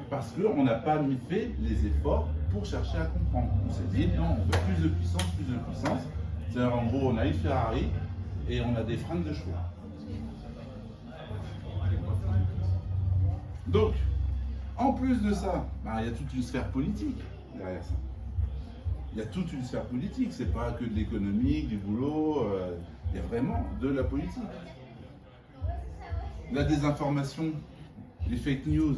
Parce qu'on n'a pas fait les efforts pour chercher à comprendre. On s'est dit, non, on veut plus de puissance, plus de puissance. C'est-à-dire, en gros, on a une Ferrari et on a des freins de chevaux. Donc, en plus de ça, il y a toute une sphère politique derrière ça. Il y a toute une sphère politique, c'est pas que de l'économique, du boulot, il y a vraiment de la politique. La désinformation, les fake news,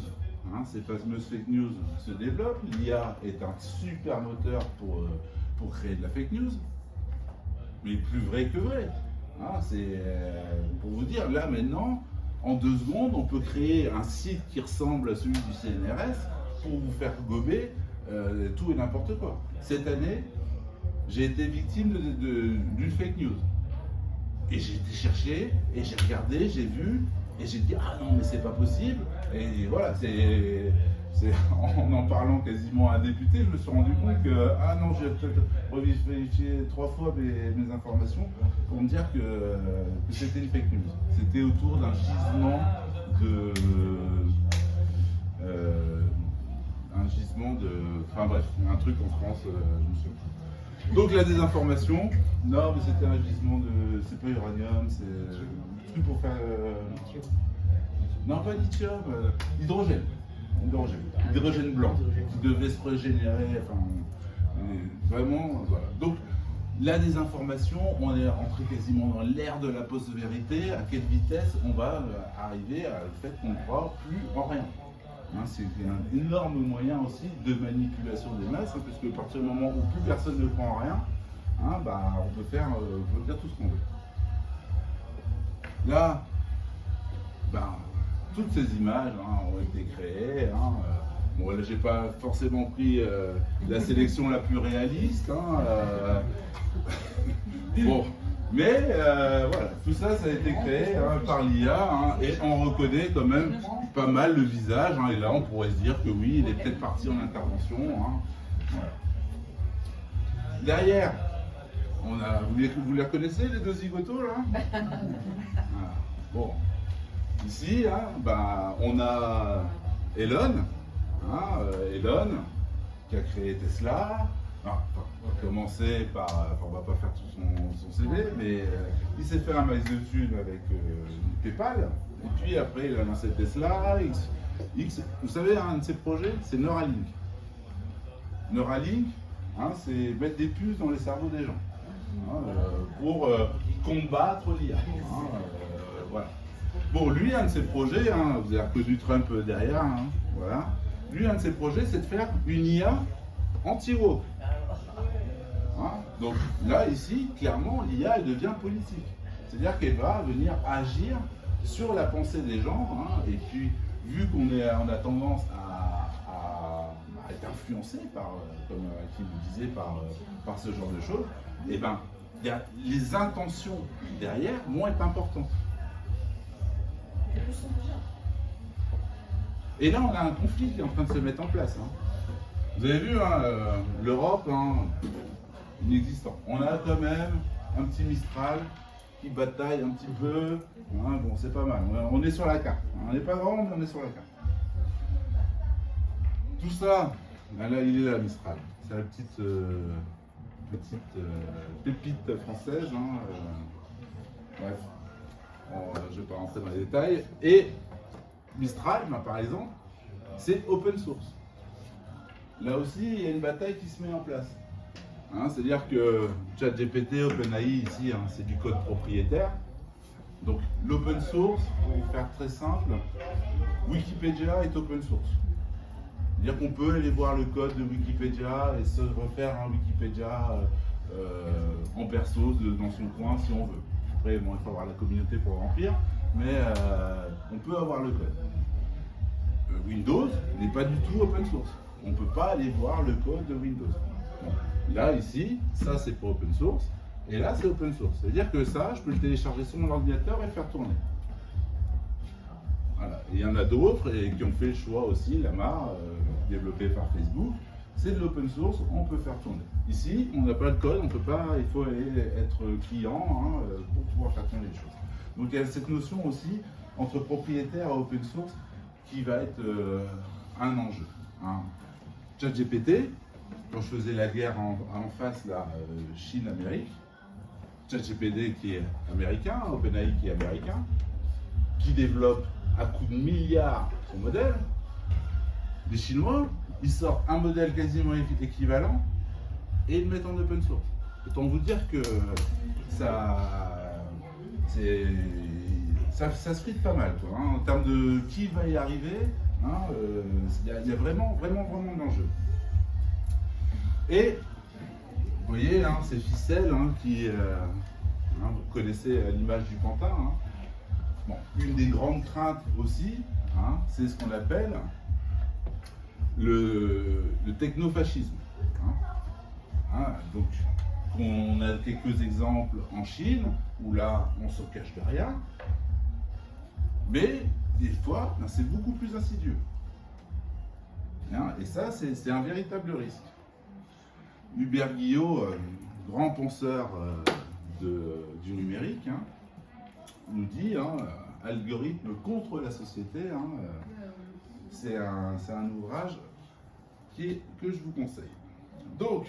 ces fameuses fake news se développent. L'IA est un super moteur pour créer de la fake news, mais plus vrai que vrai. C'est pour vous dire, là maintenant, en 2 secondes, on peut créer un site qui ressemble à celui du CNRS pour vous faire gober tout et n'importe quoi. Cette année, j'ai été victime d'une fake news. Et j'ai été chercher, et j'ai regardé, j'ai vu, et j'ai dit ah non mais c'est pas possible. Et voilà, en parlant quasiment à un député, je me suis rendu compte que ah non, j'ai peut-être vérifié 3 fois mes informations pour me dire que c'était une fake news. C'était autour d'un gisement enfin bref, un truc en France, je me souviens. Donc la désinformation, non mais c'était un gisement c'est pas uranium, c'est un truc pour faire non pas lithium, hydrogène blanc, qui devait se régénérer, enfin vraiment voilà. Donc la désinformation, on est rentré quasiment dans l'ère de la post-vérité. À quelle vitesse on va arriver à le fait qu'on ne croit plus en rien. C'est un énorme moyen aussi de manipulation des masses, puisque à partir du moment où plus personne ne croit en rien, on peut faire tout ce qu'on veut. Là, toutes ces images ont été créées. Bon, là, j'ai pas forcément pris la sélection la plus réaliste. Bon, mais voilà, tout ça, ça a été créé par l'IA et on reconnaît quand même pas mal le visage. Et là, on pourrait se dire que oui, il est peut-être parti en intervention. Voilà. Derrière, vous les reconnaissez les 2 zigotos là? Voilà. Bon, ici, on a Elon. Elon qui a créé Tesla. On va commencer par, on va pas faire tout son CV, mais il s'est fait un max de thunes avec PayPal. Et puis après, il a lancé Tesla, X. Vous savez, un de ses projets, c'est Neuralink. Neuralink, c'est mettre des puces dans les cerveaux des gens pour combattre l'IA. Voilà. Bon, lui, un de ses projets, vous avez reconnu Trump derrière, voilà. Lui, un de ses projets, c'est de faire une IA anti-woke. Donc là, ici, clairement, l'IA, elle devient politique. C'est-à-dire qu'elle va venir agir sur la pensée des gens. Et puis, vu qu'on a tendance à être influencé par, comme Kim vous disait, par ce genre de choses, les intentions derrière vont être importantes. Et là, on a un conflit qui est en train de se mettre en place. Hein. Vous avez vu, hein, l'Europe, hein, inexistant. On a quand même un petit Mistral qui bataille un petit peu. Hein, bon, c'est pas mal. On est sur la carte. On n'est pas grand, mais on est sur la carte. Tout ça, là, il est là, Mistral. C'est la petite pépite française. Hein, bref, je ne vais pas rentrer dans les détails. Et Mistral, par exemple, c'est open source. Là aussi, il y a une bataille qui se met en place. Hein, c'est-à-dire que ChatGPT, OpenAI, ici, hein, c'est du code propriétaire. Donc l'open source, pour faire très simple, Wikipédia est open source. C'est-à-dire qu'on peut aller voir le code de Wikipédia et se refaire un Wikipédia en perso dans son coin si on veut. Après, bon, il faut avoir la communauté pour le remplir, mais on peut avoir le code. Windows n'est pas du tout open source. On ne peut pas aller voir le code de Windows. Bon. Là, ici, ça c'est pour open source, et là c'est open source. C'est-à-dire que ça, je peux le télécharger sur mon ordinateur et le faire tourner. Voilà. Et il y en a d'autres qui ont fait le choix aussi, Llama, développé par Facebook, c'est de l'open source, on peut faire tourner. Ici, on n'a pas le code, on peut pas, il faut être client hein, pour pouvoir faire tourner les choses. Donc il y a cette notion aussi entre propriétaire et open source qui va être un enjeu. Hein. ChatGPT, quand je faisais la guerre en face, là, Chine-Amérique, ChatGPT qui est américain, OpenAI qui est américain, qui développe à coups de milliards son modèle, les Chinois, ils sortent un modèle quasiment équivalent et ils le mettent en open source. Autant vous dire que ça se frite pas mal, quoi, hein, en termes de qui va y arriver. Hein, y a vraiment d'enjeux. Et vous voyez, hein, ces ficelles hein, qui, vous connaissez l'image du pantin. Hein. Bon, une des grandes craintes aussi, hein, c'est ce qu'on appelle le technofascisme. Hein. Hein, donc, on a quelques exemples en Chine où là, on se cache derrière, mais des fois, ben, c'est beaucoup plus insidieux. Hein, et ça, c'est un véritable risque. Hubert Guillot, grand penseur du numérique, hein, nous dit hein, algorithme contre la société. Hein, c'est un ouvrage que je vous conseille. Donc,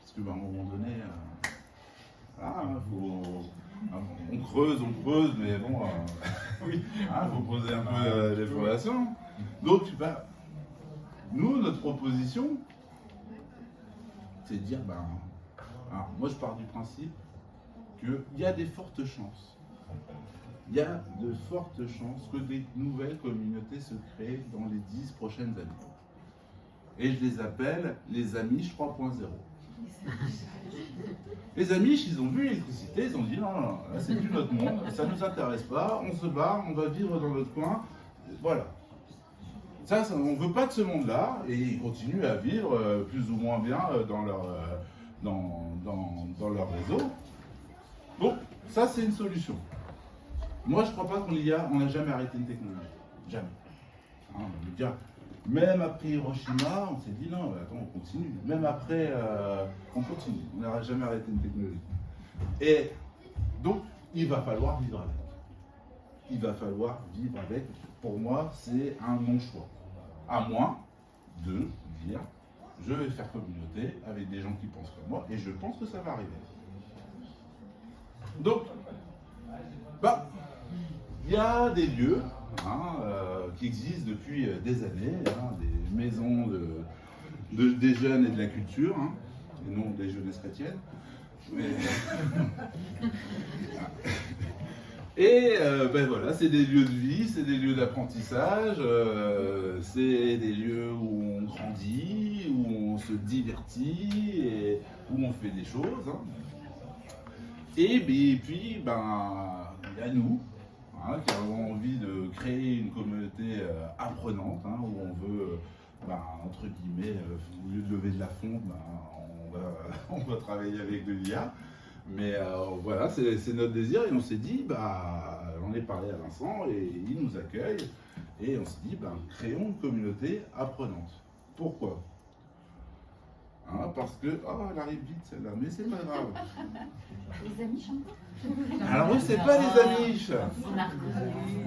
parce que ben, à un moment donné, on creuse, mais bon, oui, faut poser un peu les fondations. Donc, bah, nous, notre proposition, c'est de dire, ben, alors, moi je pars du principe qu'il y a des fortes chances. Il y a de fortes chances que des nouvelles communautés se créent dans les 10 prochaines années. Et je les appelle les Amish 3.0. Les Amish, ils ont vu l'électricité, ils ont dit non, là, c'est plus notre monde, ça ne nous intéresse pas, on se barre, on va vivre dans notre coin. Voilà. Ça, on ne veut pas de ce monde-là, et ils continuent à vivre plus ou moins bien dans leur réseau. Donc, ça, c'est une solution. Moi, je ne crois pas qu'on n'a jamais arrêté une technologie. Jamais. Hein, on veut dire, même après Hiroshima, on s'est dit non, attends, on continue. Même après, on continue. On n'aura jamais arrêté une technologie. Et donc, il va falloir vivre avec. Il va falloir vivre avec. Pour moi, c'est un non-choix. À moins de dire, je vais faire communauté avec des gens qui pensent comme moi, et je pense que ça va arriver. Donc, bah, il y a des lieux hein, qui existent depuis des années, hein, des maisons des jeunes et de la culture, hein, et non des jeunesses chrétiennes. Mais... Et ben voilà, c'est des lieux de vie, c'est des lieux d'apprentissage, c'est des lieux où on grandit, où on se divertit, et où on fait des choses. Hein. Et puis, ben, il y a nous, hein, qui avons envie de créer une communauté apprenante, hein, où on veut, ben, entre guillemets, au lieu de lever de la fonte, ben, on va travailler avec de l'IA. Mais voilà, c'est notre désir et on s'est dit, bah, j'en ai parlé à Vincent et il nous accueille. Et on s'est dit, ben, créons une communauté apprenante. Pourquoi? Hein, parce que, oh, elle arrive vite celle-là, mais c'est pas grave. Les Amish encore? Alors oui, c'est pas les Amish.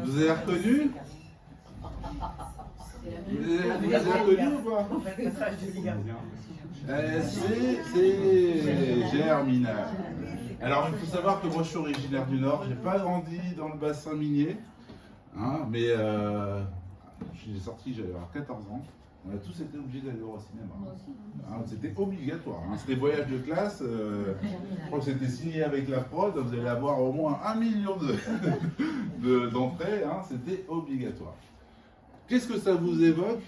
Vous avez reconnu? Vous avez reconnu ou pas? C'est Germinal. Alors il faut savoir que moi je suis originaire du Nord, j'ai pas grandi dans le bassin minier, hein, mais je suis sorti, j'avais 14 ans. On a tous été obligés d'aller au cinéma. Hein, c'était obligatoire. Hein. C'était voyage de classe. Je crois que c'était signé avec la prod. Vous allez avoir au moins 1 million d'entrées. Hein, c'était obligatoire. Qu'est-ce que ça vous évoque?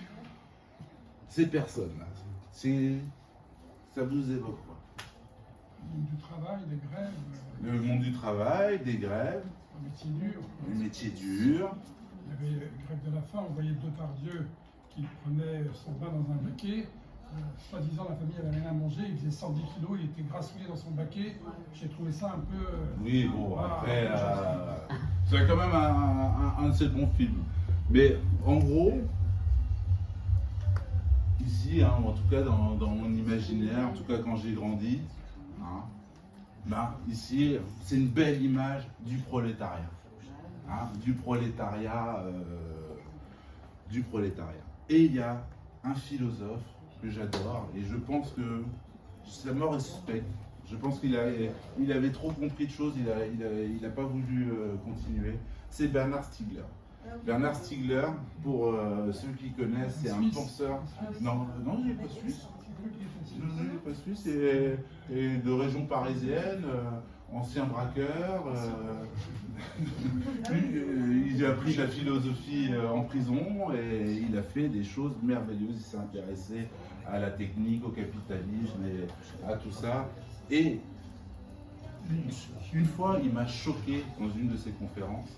Ces personnes-là. Ça vous évoque quoi? Le monde du travail, des grèves. Le monde du travail, des grèves. Un métier dur. Les métiers durs. Il y avait grève de la faim, on voyait Depardieu qui prenait son bain dans un baquet. Soi-disant, la famille avait rien à manger, il faisait 110 kilos, il était grassouillé dans son baquet. J'ai trouvé ça un peu. Oui, bon, après, c'est quand même un de ces bons films. Mais en gros, ici, hein, en tout cas dans mon imaginaire, en tout cas quand j'ai grandi, hein, ben, ici, c'est une belle image du prolétariat. Hein, du prolétariat. Et il y a un philosophe que j'adore et je pense que sa mort est suspecte. Je pense qu'il avait trop compris de choses, il n'a pas voulu continuer. C'est Bernard Stiegler. Bernard Stiegler, pour ceux qui connaissent, c'est un penseur. Non, il n'est pas suisse. Il n'est pas suisse, et de région parisienne, ancien braqueur. Il a appris la philosophie en prison et il a fait des choses merveilleuses. Il s'est intéressé à la technique, au capitalisme et à tout ça. Et une fois, il m'a choqué dans une de ses conférences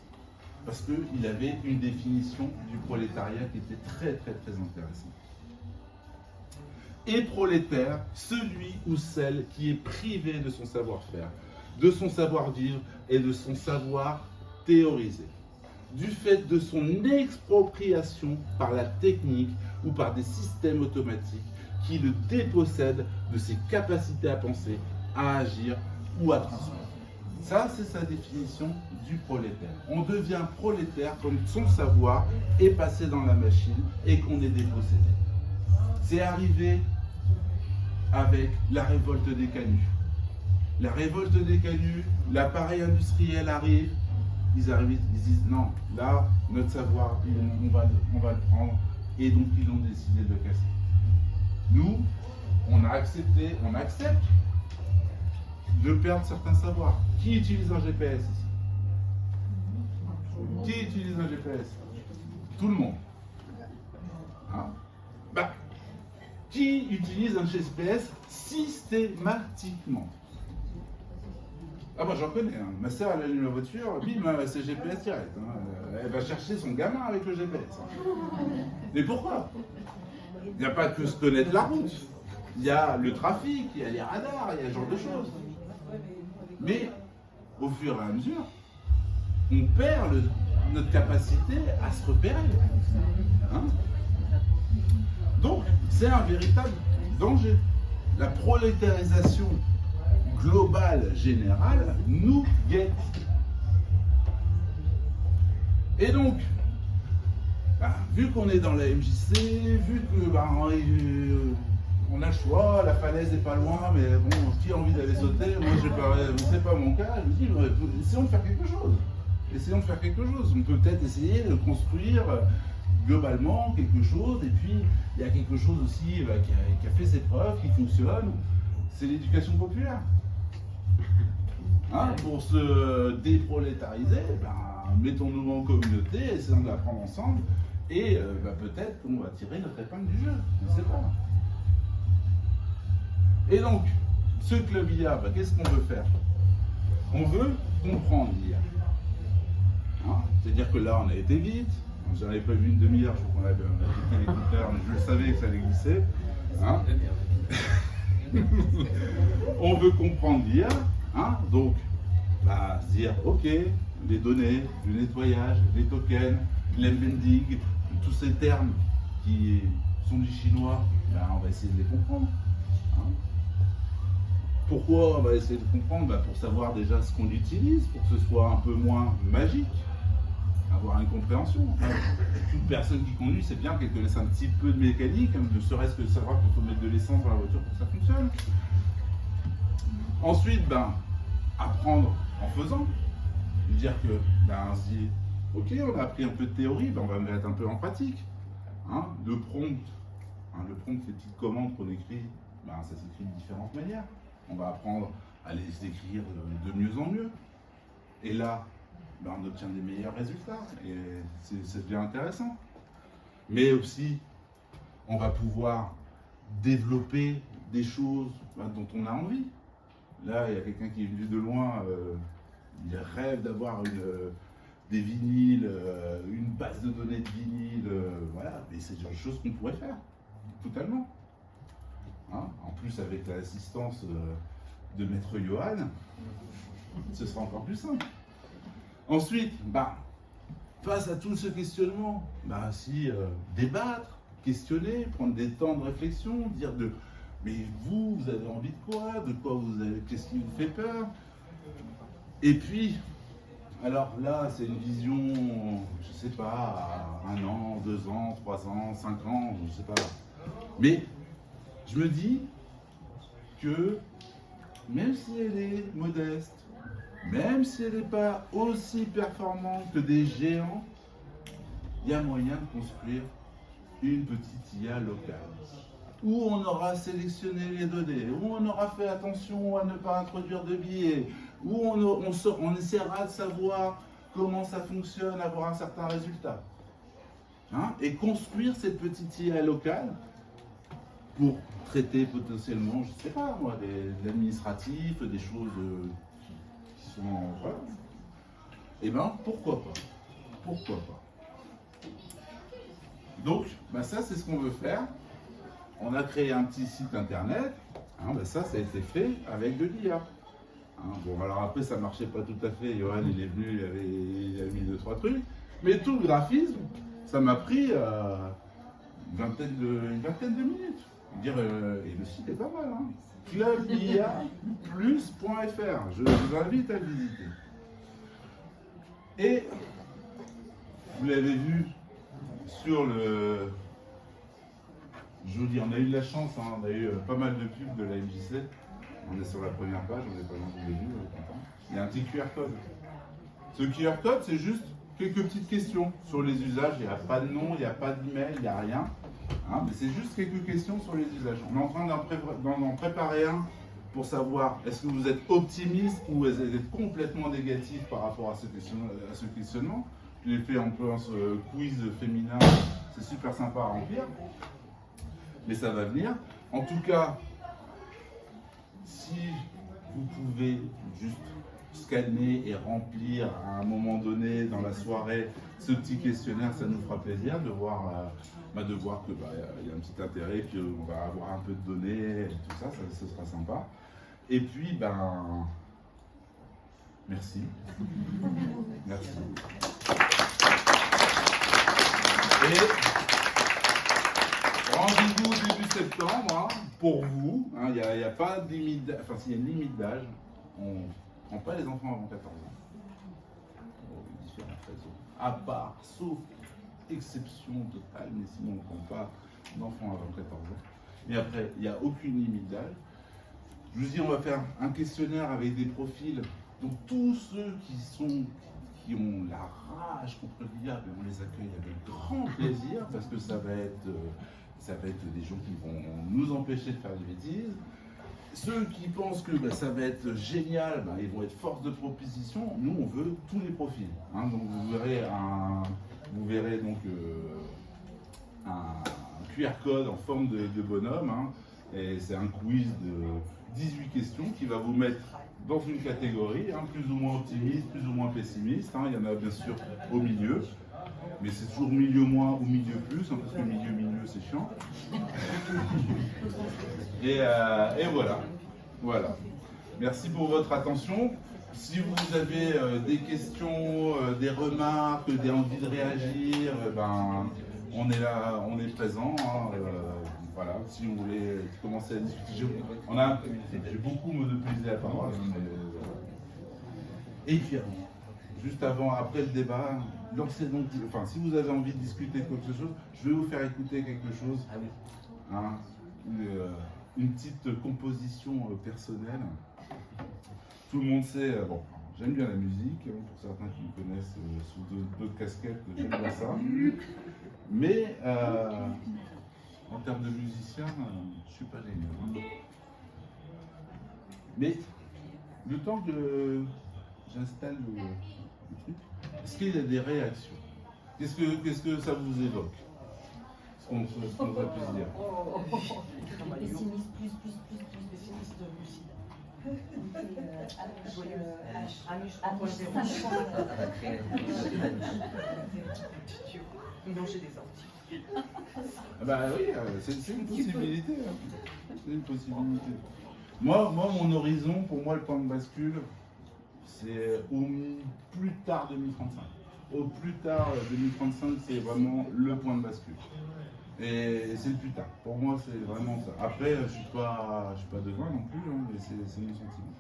parce qu'il avait une définition du prolétariat qui était très très très intéressante. Et prolétaire, celui ou celle qui est privé de son savoir-faire, de son savoir-vivre et de son savoir théorisé, du fait de son expropriation par la technique ou par des systèmes automatiques qui le dépossèdent de ses capacités à penser, à agir ou à transmettre. Ça, c'est sa définition du prolétaire. On devient prolétaire quand son savoir est passé dans la machine et qu'on est dépossédé. C'est arrivé avec la révolte des canuts. La révolte des canuts, l'appareil industriel arrive, ils disent non, là, notre savoir, on va le prendre, et donc ils ont décidé de le casser. Nous, on accepte de perdre certains savoirs. Qui utilise un GPS ici? Qui utilise un GPS? Tout le monde. Hein? Qui utilise un GPS systématiquement? Ah, moi j'en connais. Hein. Ma soeur, elle allume la voiture, bim, c'est GPS direct. Hein. Elle va chercher son gamin avec le GPS. Hein. Mais pourquoi? Il n'y a pas que se connaître la route. Il y a le trafic, il y a les radars, il y a ce genre de choses. Mais au fur et à mesure, on perd notre capacité à se repérer. Hein? Donc, c'est un véritable danger. La prolétarisation globale, générale, nous guette. Et donc, vu qu'on est dans la MJC, vu que on a le choix, la falaise n'est pas loin, mais bon, qui a envie d'aller sauter? Moi, c'est pas mon cas. Je me dis, essayons de faire quelque chose. Essayons de faire quelque chose. On peut peut-être essayer de construire globalement quelque chose, et puis il y a quelque chose aussi qui a fait ses preuves, qui fonctionne, c'est l'éducation populaire. Hein, pour se déprolétariser, mettons-nous en communauté, essayons de l'apprendre ensemble, et peut-être qu'on va tirer notre épingle du jeu, je ne sais pas. Et donc, ce club IA, qu'est-ce qu'on veut faire? On veut comprendre l'IA. Hein, c'est-à-dire que là, on a été vite. J'en avais pas vu une demi-heure, je crois qu'on avait quitté l'écouteur, mais je le savais que ça allait glisser. Hein. On veut comprendre l'IA, hein, donc se dire, ok, les données, le nettoyage, les tokens, l'embending, tous ces termes qui sont du chinois, ben, on va essayer de les comprendre. Hein. Pourquoi on va essayer de comprendre? Ben, pour savoir déjà ce qu'on utilise, pour que ce soit un peu moins magique, avoir une compréhension. Enfin, toute personne qui conduit, c'est bien qu'elle connaisse un petit peu de mécanique, hein, ne serait-ce que savoir qu'il faut mettre de l'essence dans la voiture pour que ça fonctionne. Ensuite, ben, apprendre en faisant. Dire que, ben, on se dit, ok, on a appris un peu de théorie, ben, on va mettre un peu en pratique. Hein, le prompt, les petites commandes qu'on écrit, ben, ça s'écrit de différentes manières. On va apprendre à les écrire de mieux en mieux. Et là, ben, on obtient des meilleurs résultats. Et c'est bien intéressant. Mais aussi, on va pouvoir développer des choses ben, dont on a envie. Là, il y a quelqu'un qui est venu de loin, il rêve d'avoir des vinyles, une base de données de vinyles, voilà, mais c'est le genre de choses qu'on pourrait faire, totalement. Hein, en plus, avec l'assistance de Maître Johan, ce sera encore plus simple. Ensuite, bah, face à tout ce questionnement, bah, si débattre, questionner, prendre des temps de réflexion, dire de mais vous avez envie de quoi? De quoi vous avez, qu'est-ce qui vous fait peur? Et puis, alors là, c'est une vision, je sais pas, à 1 an, 2 ans, 3 ans, 5 ans, je sais pas. Mais je me dis que même si elle est modeste, même si elle n'est pas aussi performante que des géants, il y a moyen de construire une petite IA locale, où on aura sélectionné les données, où on aura fait attention à ne pas introduire de biais, où on essaiera de savoir comment ça fonctionne, avoir un certain résultat. Hein, et construire cette petite IA locale pour traiter potentiellement, je ne sais pas moi, de l'administratif, des choses qui sont... Voilà. Eh bien, pourquoi pas? Pourquoi pas? Donc, bah ça, c'est ce qu'on veut faire. On a créé un petit site internet, hein, ben ça a été fait avec de l'IA. Hein, bon, alors après, ça ne marchait pas tout à fait. Johan, il est venu, il a mis 2-3 trucs. Mais tout le graphisme, ça m'a pris une vingtaine de minutes. Dire, et le site est pas mal. Hein. clubiaplus.fr. Je vous invite à le visiter. Et vous l'avez vu sur le... Je vous dis, on a eu de la chance, hein, on a eu pas mal de pubs de la MJC. On est sur la première page, on n'est pas loin du début, il y a un petit QR code. Ce QR code, c'est juste quelques petites questions sur les usages. Il n'y a pas de nom, il n'y a pas d'email, il n'y a rien. Hein, mais c'est juste quelques questions sur les usages. On est en train d'en préparer un pour savoir est-ce que vous êtes optimiste ou est-ce que vous êtes complètement négatif par rapport à ce questionnement. Je l'ai fait en plein quiz féminin, c'est super sympa à remplir. Mais ça va venir. En tout cas, si vous pouvez juste scanner et remplir à un moment donné dans la soirée ce petit questionnaire, ça nous fera plaisir de voir, que y a un petit intérêt, qu'on va avoir un peu de données, tout ça, ce sera sympa. Et puis, merci. Merci. Et rendez-vous début septembre, hein, pour vous. Il n'y a pas de limite d'âge. Enfin, s'il y a une limite d'âge, on ne prend pas les enfants avant 14 ans. Pour différentes raisons. À part, sauf exception totale, mais sinon on ne prend pas d'enfants avant 14 ans. Mais après, il n'y a aucune limite d'âge. Je vous dis, on va faire un questionnaire avec des profils. Donc tous ceux qui ont la rage contre l'IA, on les accueille avec grand plaisir, parce que ça va être des gens qui vont nous empêcher de faire des bêtises. Ceux qui pensent que ça va être génial, ils vont être force de proposition. Nous, on veut tous les profils. Hein. Donc vous verrez donc un QR code en forme de bonhomme. Hein. Et c'est un quiz de 18 questions qui va vous mettre dans une catégorie, hein, plus ou moins optimiste, plus ou moins pessimiste. Hein. Il y en a bien sûr au milieu. Mais c'est toujours milieu moins ou milieu plus, hein, parce que milieu c'est chiant. Et voilà. Merci pour votre attention. si vous avez des questions, des remarques, des envies de réagir, ben, on est là, on est présent. Hein, voilà, si vous voulez commencer à discuter. J'ai beaucoup monopolisé la parole. Et fièrement, juste avant, après le débat, lancez donc, enfin, si vous avez envie de discuter de quelque chose, je vais vous faire écouter quelque chose. Hein, une petite composition personnelle. Tout le monde sait, bon, j'aime bien la musique, hein, pour certains qui me connaissent sous d'autres casquettes, j'aime bien ça. Mais en termes de musicien, je ne suis pas génial. Mais le temps que j'installe le truc, est-ce qu'il y a des réactions? Qu'est-ce que ça vous évoque? Ce qu'on va plus dire. Pessimiste, plus. Pessimiste lucide. Manger des orties. Ah bah oui, c'est une possibilité. Hein. C'est une possibilité. Moi, mon horizon, pour moi, le point de bascule, c'est au plus tard 2035. Au plus tard 2035, c'est vraiment le point de bascule. Et c'est le plus tard. Pour moi, c'est vraiment ça. Après, je suis pas devin non plus, hein, mais c'est mon sentiment.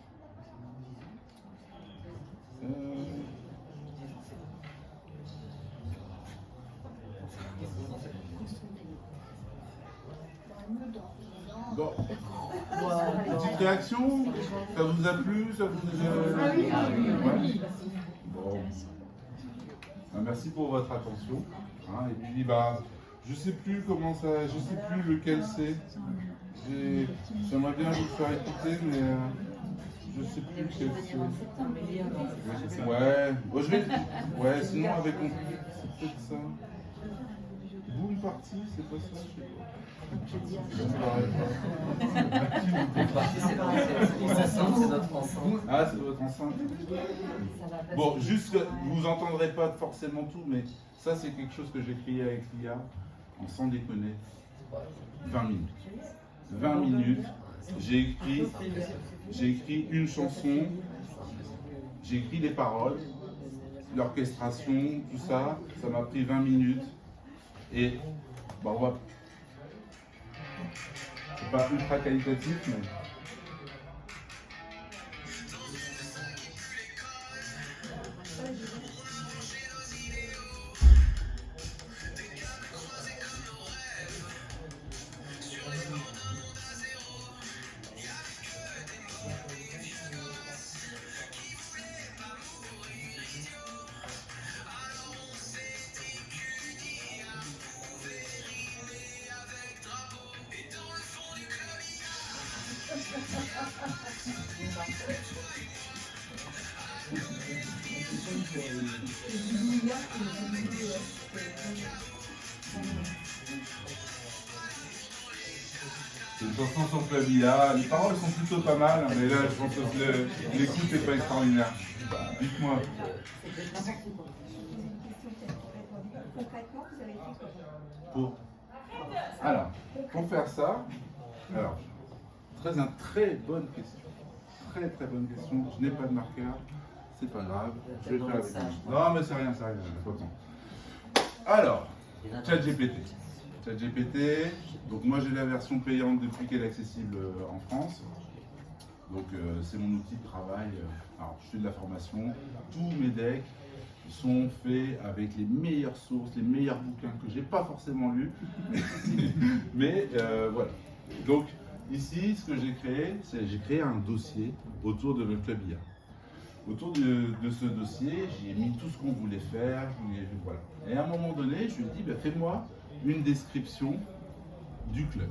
Bon. Petite réaction? Ça vous a plu? Ça vous a... Ouais. Bon. Merci pour votre attention. Hein, et puis, je sais plus comment ça, je sais plus lequel c'est. J'aimerais bien vous faire écouter, mais je sais plus lequel c'est. Ouais, bon, ouais, sinon avec mon, c'est peut-être ça. Boom Party, c'est pas ça, je sais pas. C'est notre ensemble. Ah, c'est votre enceinte. Bon, juste, vous entendrez pas forcément tout, mais ça, c'est quelque chose que j'ai créé avec l'IA, sans déconner. 20 minutes. 20 minutes, j'ai écrit une chanson, j'ai écrit les paroles, l'orchestration, tout ça, ça m'a pris 20 minutes. Et, on va... C'est pas ultra qualitatif, mais... C'est une chanson sur Flavia, les paroles sont plutôt pas mal, mais là je pense que l'écoute n'est pas extraordinaire. Dites-moi. Concrètement, vous avez fait Pour... Alors, pour faire ça, alors, très bonne question. Très bonne question. Je n'ai pas de marqueur, c'est pas grave. Je vais faire avec vous. Non, mais c'est rien, pas besoin. Alors, ChatGPT. Donc moi j'ai la version payante depuis qu'elle est accessible en France. Donc c'est mon outil de travail. Alors je fais de la formation. Tous mes decks sont faits avec les meilleures sources, les meilleurs bouquins que j'ai pas forcément lus. Mais voilà. Donc ici, ce que j'ai créé, c'est j'ai créé un dossier autour de notre club IA. Autour de ce dossier, j'ai mis tout ce qu'on voulait faire. Voilà. Et à un moment donné, je lui ai dit, fais-moi une description du club.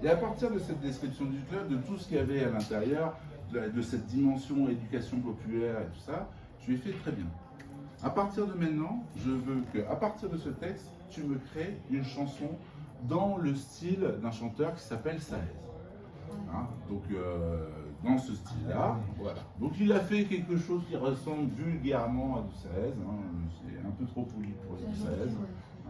Et à partir de cette description du club, de tout ce qu'il y avait à l'intérieur, de cette dimension éducation populaire et tout ça, je lui ai fait très bien. À partir de maintenant, je veux qu'à partir de ce texte, tu me crées une chanson dans le style d'un chanteur qui s'appelle Saez. Hein, donc, dans ce style-là, voilà. Donc, il a fait quelque chose qui ressemble vulgairement à du Saez. Hein, c'est un peu trop poli pour du Saez.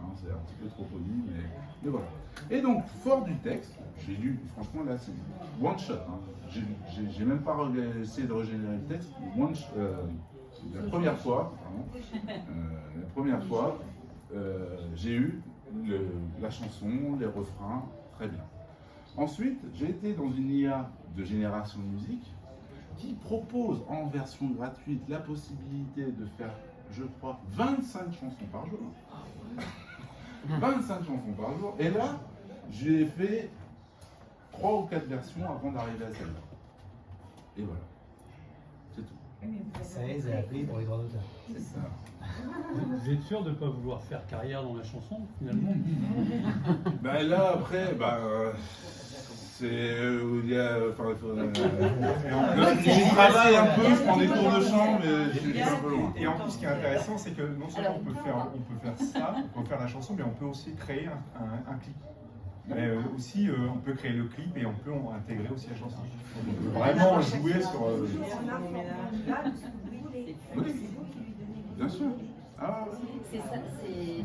hein, c'est un petit peu trop poli, mais voilà. Et donc, fort du texte, j'ai lu, franchement là c'est one shot, hein. J'ai même pas essayé de régénérer le texte, la première fois, j'ai eu la chanson, les refrains, très bien. Ensuite, j'ai été dans une IA de génération de musique qui propose en version gratuite la possibilité de faire, je crois, 25 chansons par jour. 25 chansons par jour. Et là, j'ai fait 3 ou 4 versions avant d'arriver à celle-là. Et voilà. C'est tout. Ça aide à appeler pour les droits d'auteur. C'est ça. Vous êtes sûr de ne pas vouloir faire carrière dans la chanson, finalement? Ben là, après, c'est. J'y travaille un peu, je prends des cours de chant, mais je suis un peu loin. Et en plus, ce qui est intéressant, c'est que non seulement on peut faire ça, on peut faire la chanson, mais on peut aussi créer un clip. Mais aussi, on peut créer le clip et on peut intégrer aussi la chanson. Donc, on peut vraiment jouer sur. Oui, bien sûr. Ah, ouais. C'est ça, c'est.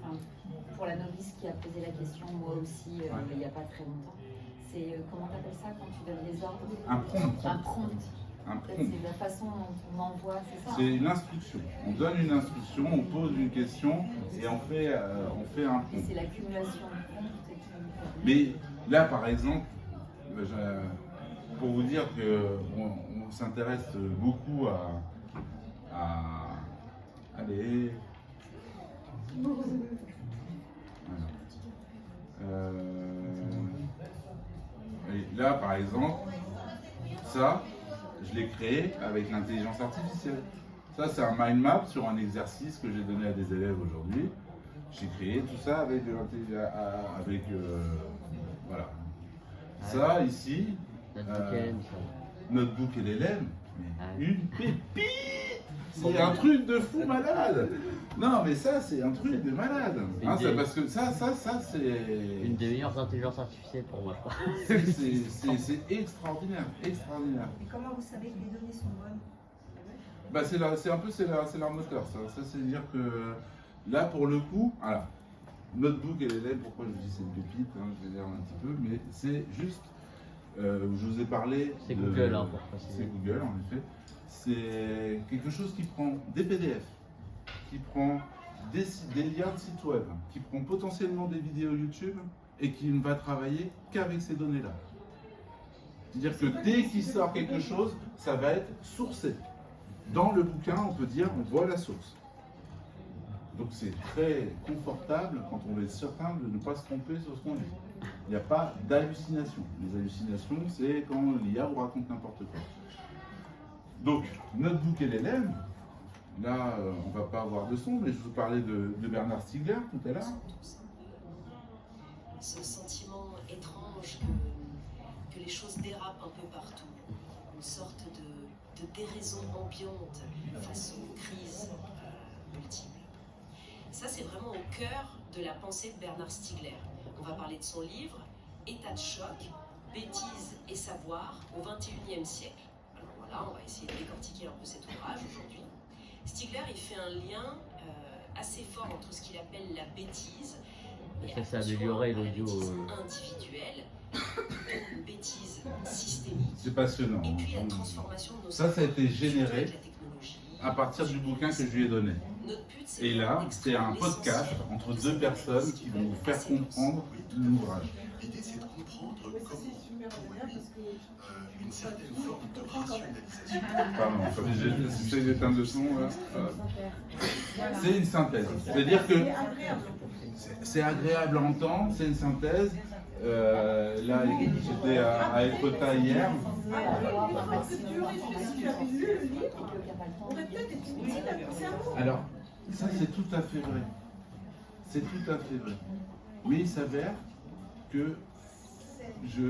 Enfin, pour la novice qui a posé la question, moi aussi, il n'y a pas très longtemps. C'est. Comment tu appelles ça quand tu donnes les ordres? Un prompt. Un prompt. Un prompt. C'est la façon dont on envoie, c'est ça? C'est une instruction. On donne une instruction, on pose une question et on fait un Et prompt. c'est l'accumulation de prompts qui. Mais là, par exemple, pour vous dire qu'on s'intéresse beaucoup allez. Et là, par exemple, ça, je l'ai créé avec l'intelligence artificielle. Ça, c'est un mind map sur un exercice que j'ai donné à des élèves aujourd'hui. J'ai créé tout ça avec de l'intelligence, voilà. Ça, ici, Notebook LLM, une pépite. C'est un truc de fou malade. Non, mais ça, c'est un truc de malade. Hein, ça, parce que ça, c'est Une des meilleures intelligences artificielles pour moi, je crois. c'est extraordinaire, extraordinaire. Et comment vous savez que les données sont bonnes? Bah, c'est leur moteur, ça. Ça, c'est dire que là, pour le coup, voilà, Notebook et l'élève, pourquoi je dis c'est une pépite, hein, je vais dire un petit peu, mais c'est juste, je vous ai parlé. C'est Google, hein, pour préciser. C'est Google, en effet. C'est quelque chose qui prend des PDF, qui prend des liens de sites web, qui prend potentiellement des vidéos YouTube et qui ne va travailler qu'avec ces données-là. C'est-à-dire que dès qu'il sort quelque chose, ça va être sourcé. Dans le bouquin, on peut dire, on voit la source. Donc c'est très confortable quand on est certain de ne pas se tromper sur ce qu'on dit. Il n'y a pas d'hallucination. Les hallucinations, c'est quand l'IA vous raconte n'importe quoi. Donc, Notebook LLM, là, on ne va pas avoir de son, mais je vous parlais de Bernard Stiegler tout à l'heure. Ce sentiment étrange que les choses dérapent un peu partout. Une sorte de déraison ambiante face aux crises multiples. Ça, c'est vraiment au cœur de la pensée de Bernard Stiegler. On va parler de son livre « État de choc, bêtises et savoir au XXIe siècle ». Alors voilà, on va essayer de décortiquer un peu cet ouvrage aujourd'hui. Stiegler, il fait un lien assez fort entre ce qu'il appelle la bêtise, Ça s'est amélioré l'audio. individuelle, une bêtise systémique, C'est passionnant. et puis la transformation de nos Ça a été généré avec la technologie. à partir du bouquin que je lui ai donné. Notre but, c'est Et là, vraiment c'est un d'extraire podcast l'essentiel entre de deux cette personnes analyse qui vont vous va faire passer comprendre l'ouvrage. L'idée, c'est de comprendre comment une certaine forme de rationalisation. Pardon, j'essaie d'éteindre le son. C'est une synthèse. C'est-à-dire que c'est agréable à entendre, c'est une synthèse. Là, j'étais à Etretat hier. Alors, ça c'est tout à fait vrai. C'est tout à fait vrai. Mais il s'avère que je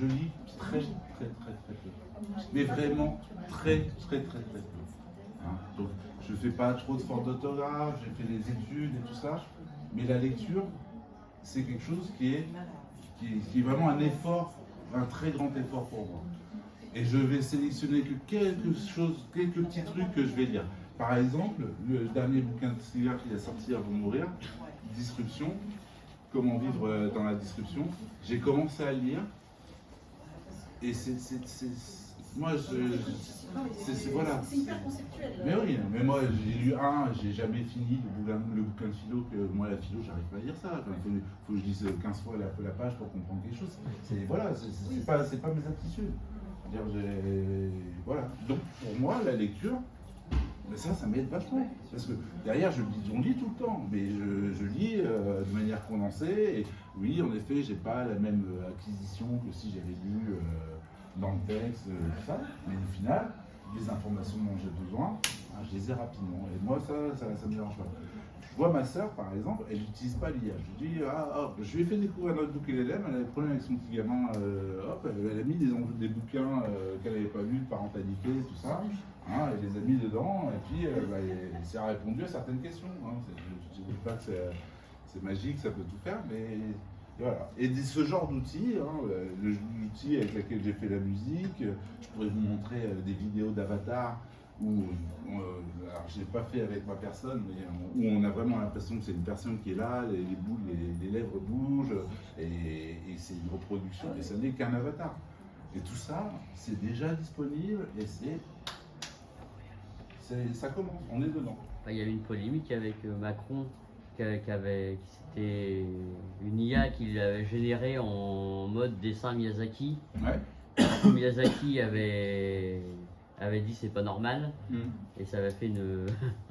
lis très peu. Mais vraiment très peu. Hein, donc, je ne fais pas trop de fautes d'orthographe, j'ai fait des études et tout ça. Mais la lecture, c'est quelque chose qui est vraiment un effort, un très grand effort pour moi. Et je vais sélectionner que quelques petits trucs que je vais lire. Par exemple, le dernier bouquin de Stiller qu'il a sorti avant de mourir, Disruption, comment vivre dans la disruption, j'ai commencé à le lire et moi voilà. C'est hyper conceptuel. Mais oui, mais moi j'ai lu j'ai jamais fini le bouquin de philo, que moi la philo j'arrive pas à lire ça. Il faut que je lise 15 fois la page pour comprendre quelque chose. C'est pas mes aptitudes. Voilà. Donc pour moi la lecture, mais ça m'aide vachement. Parce que derrière, on lit tout le temps, mais je lis de manière condensée. Et oui, en effet, j'ai pas la même acquisition que si j'avais lu dans le texte, tout ça. Mais au final, les informations dont j'ai besoin, je les ai rapidement. Et moi, ça me dérange pas. Je vois ma sœur, par exemple, elle n'utilise pas l'IA. Je lui dis, je lui ai fait découvrir notre bouquin LLM, elle avait des problèmes avec son petit gamin, elle a mis des bouquins qu'elle n'avait pas lus, de parentalité, tout ça. Elle les a mis dedans, et puis ça a répondu à certaines questions. Je ne dis pas que c'est magique, ça peut tout faire, mais voilà. Et ce genre d'outils, l'outil avec lequel j'ai fait la musique, je pourrais vous montrer des vidéos d'avatar où, alors je n'ai pas fait avec ma personne, mais où on a vraiment l'impression que c'est une personne qui est là, les lèvres bougent, et c'est une reproduction, et ça n'est qu'un avatar. Et tout ça, c'est déjà disponible, et ça commence, on est dedans. Il y a eu une polémique avec Macron, c'était une IA qu'il avait générée en mode dessin Miyazaki. Ouais. Miyazaki avait dit c'est pas normal, et ça avait fait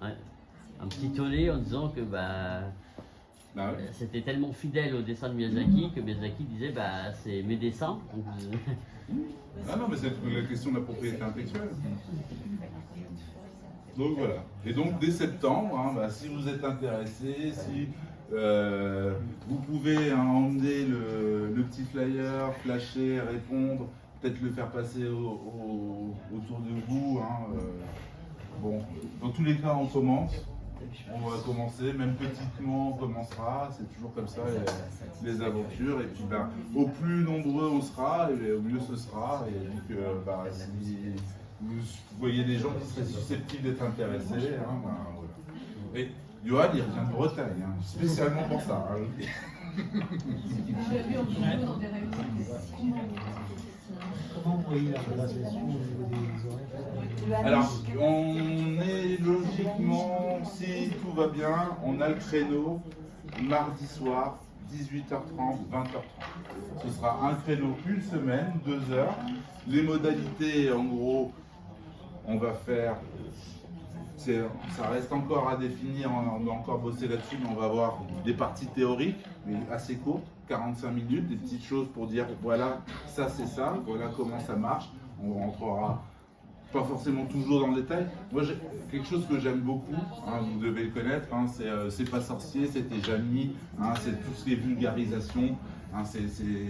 un petit tollé en disant que c'était tellement fidèle au dessin de Miyazaki que Miyazaki disait c'est mes dessins. Non, mais c'est la question de la propriété intellectuelle. Donc voilà. Et donc dès septembre, si vous êtes intéressé, si vous pouvez emmener le petit flyer, flasher, répondre, peut-être le faire passer autour de vous. Bon, dans tous les cas, on commence. On va commencer, même petitement, on commencera. C'est toujours comme ça les aventures. Et puis, au plus nombreux on sera, et au mieux ce sera. Et donc, si vous voyez des gens qui seraient susceptibles d'être intéressés, voilà. Et Johan, il revient de Bretagne, spécialement pour ça. Comment vous voyez la relation au niveau des oreilles? Alors, on est logiquement, si tout va bien, on a le créneau mardi soir, 18h30, 20h30. Ce sera un créneau une semaine, 2 heures. Les modalités, en gros, on va faire, ça reste encore à définir, on doit encore bosser là-dessus, mais on va avoir des parties théoriques, mais assez courtes, 45 minutes, des petites choses pour dire, voilà, ça c'est ça, voilà comment ça marche. On rentrera pas forcément toujours dans le détail. Moi, quelque chose que j'aime beaucoup, vous devez le connaître, c'est pas sorcier, c'était Jamy, c'est tout ce qui est vulgarisation, c'est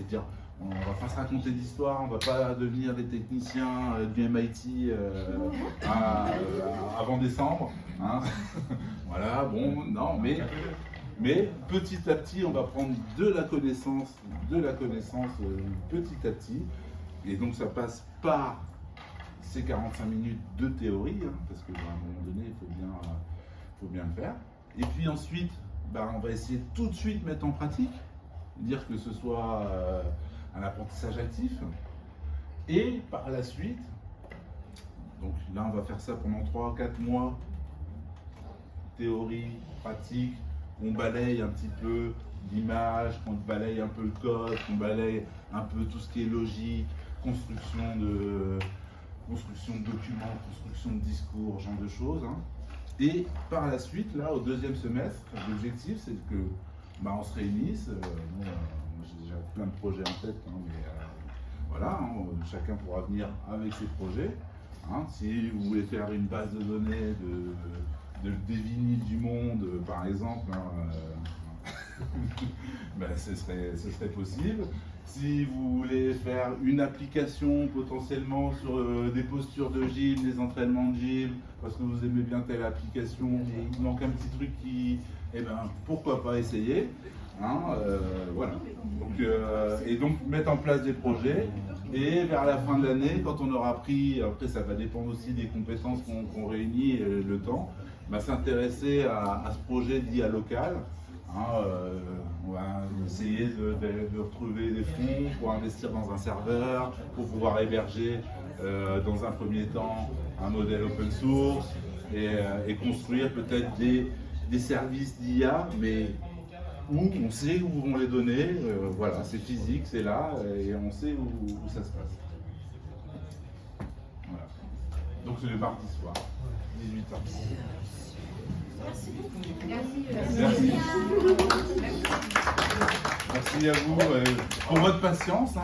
dire, on va pas se raconter d'histoire, on va pas devenir des techniciens du MIT avant décembre. Voilà, bon, non, mais petit à petit, on va prendre de la connaissance petit à petit. Et donc ça passe par ces 45 minutes de théorie, parce qu'à un moment donné, il faut bien le faire. Et puis ensuite, on va essayer tout de suite de mettre en pratique, dire que ce soit un apprentissage actif. Et par la suite, donc là on va faire ça pendant 3-4 mois, théorie, pratique, on balaye un petit peu l'image, on balaye un peu le code, on balaye un peu tout ce qui est logique, construction de documents, construction de discours, genre de choses. Et par la suite, là, au 2e semestre, l'objectif c'est que on se réunisse. J'ai déjà plein de projets en tête, mais voilà, chacun pourra venir avec ses projets. Si vous voulez faire une base de données des vinyles du monde, par exemple, ce serait possible. Si vous voulez faire une application potentiellement sur des postures de gym, des entraînements de gym, parce que vous aimez bien telle application, mais il manque un petit truc pourquoi pas essayer. Voilà. Donc, et donc mettre en place des projets Et vers la fin de l'année, quand on aura pris, après ça va dépendre aussi des compétences qu'on réunit et le temps, bah, s'intéresser à ce projet d'IA local. On va essayer de retrouver des fonds pour investir dans un serveur, pour pouvoir héberger dans un premier temps un modèle open source et construire peut-être des services d'IA, mais où on sait où vont les donner, voilà, c'est physique, c'est là, et on sait où ça se passe. Voilà. Donc c'est le mardi soir, 18h. Merci à vous pour votre patience.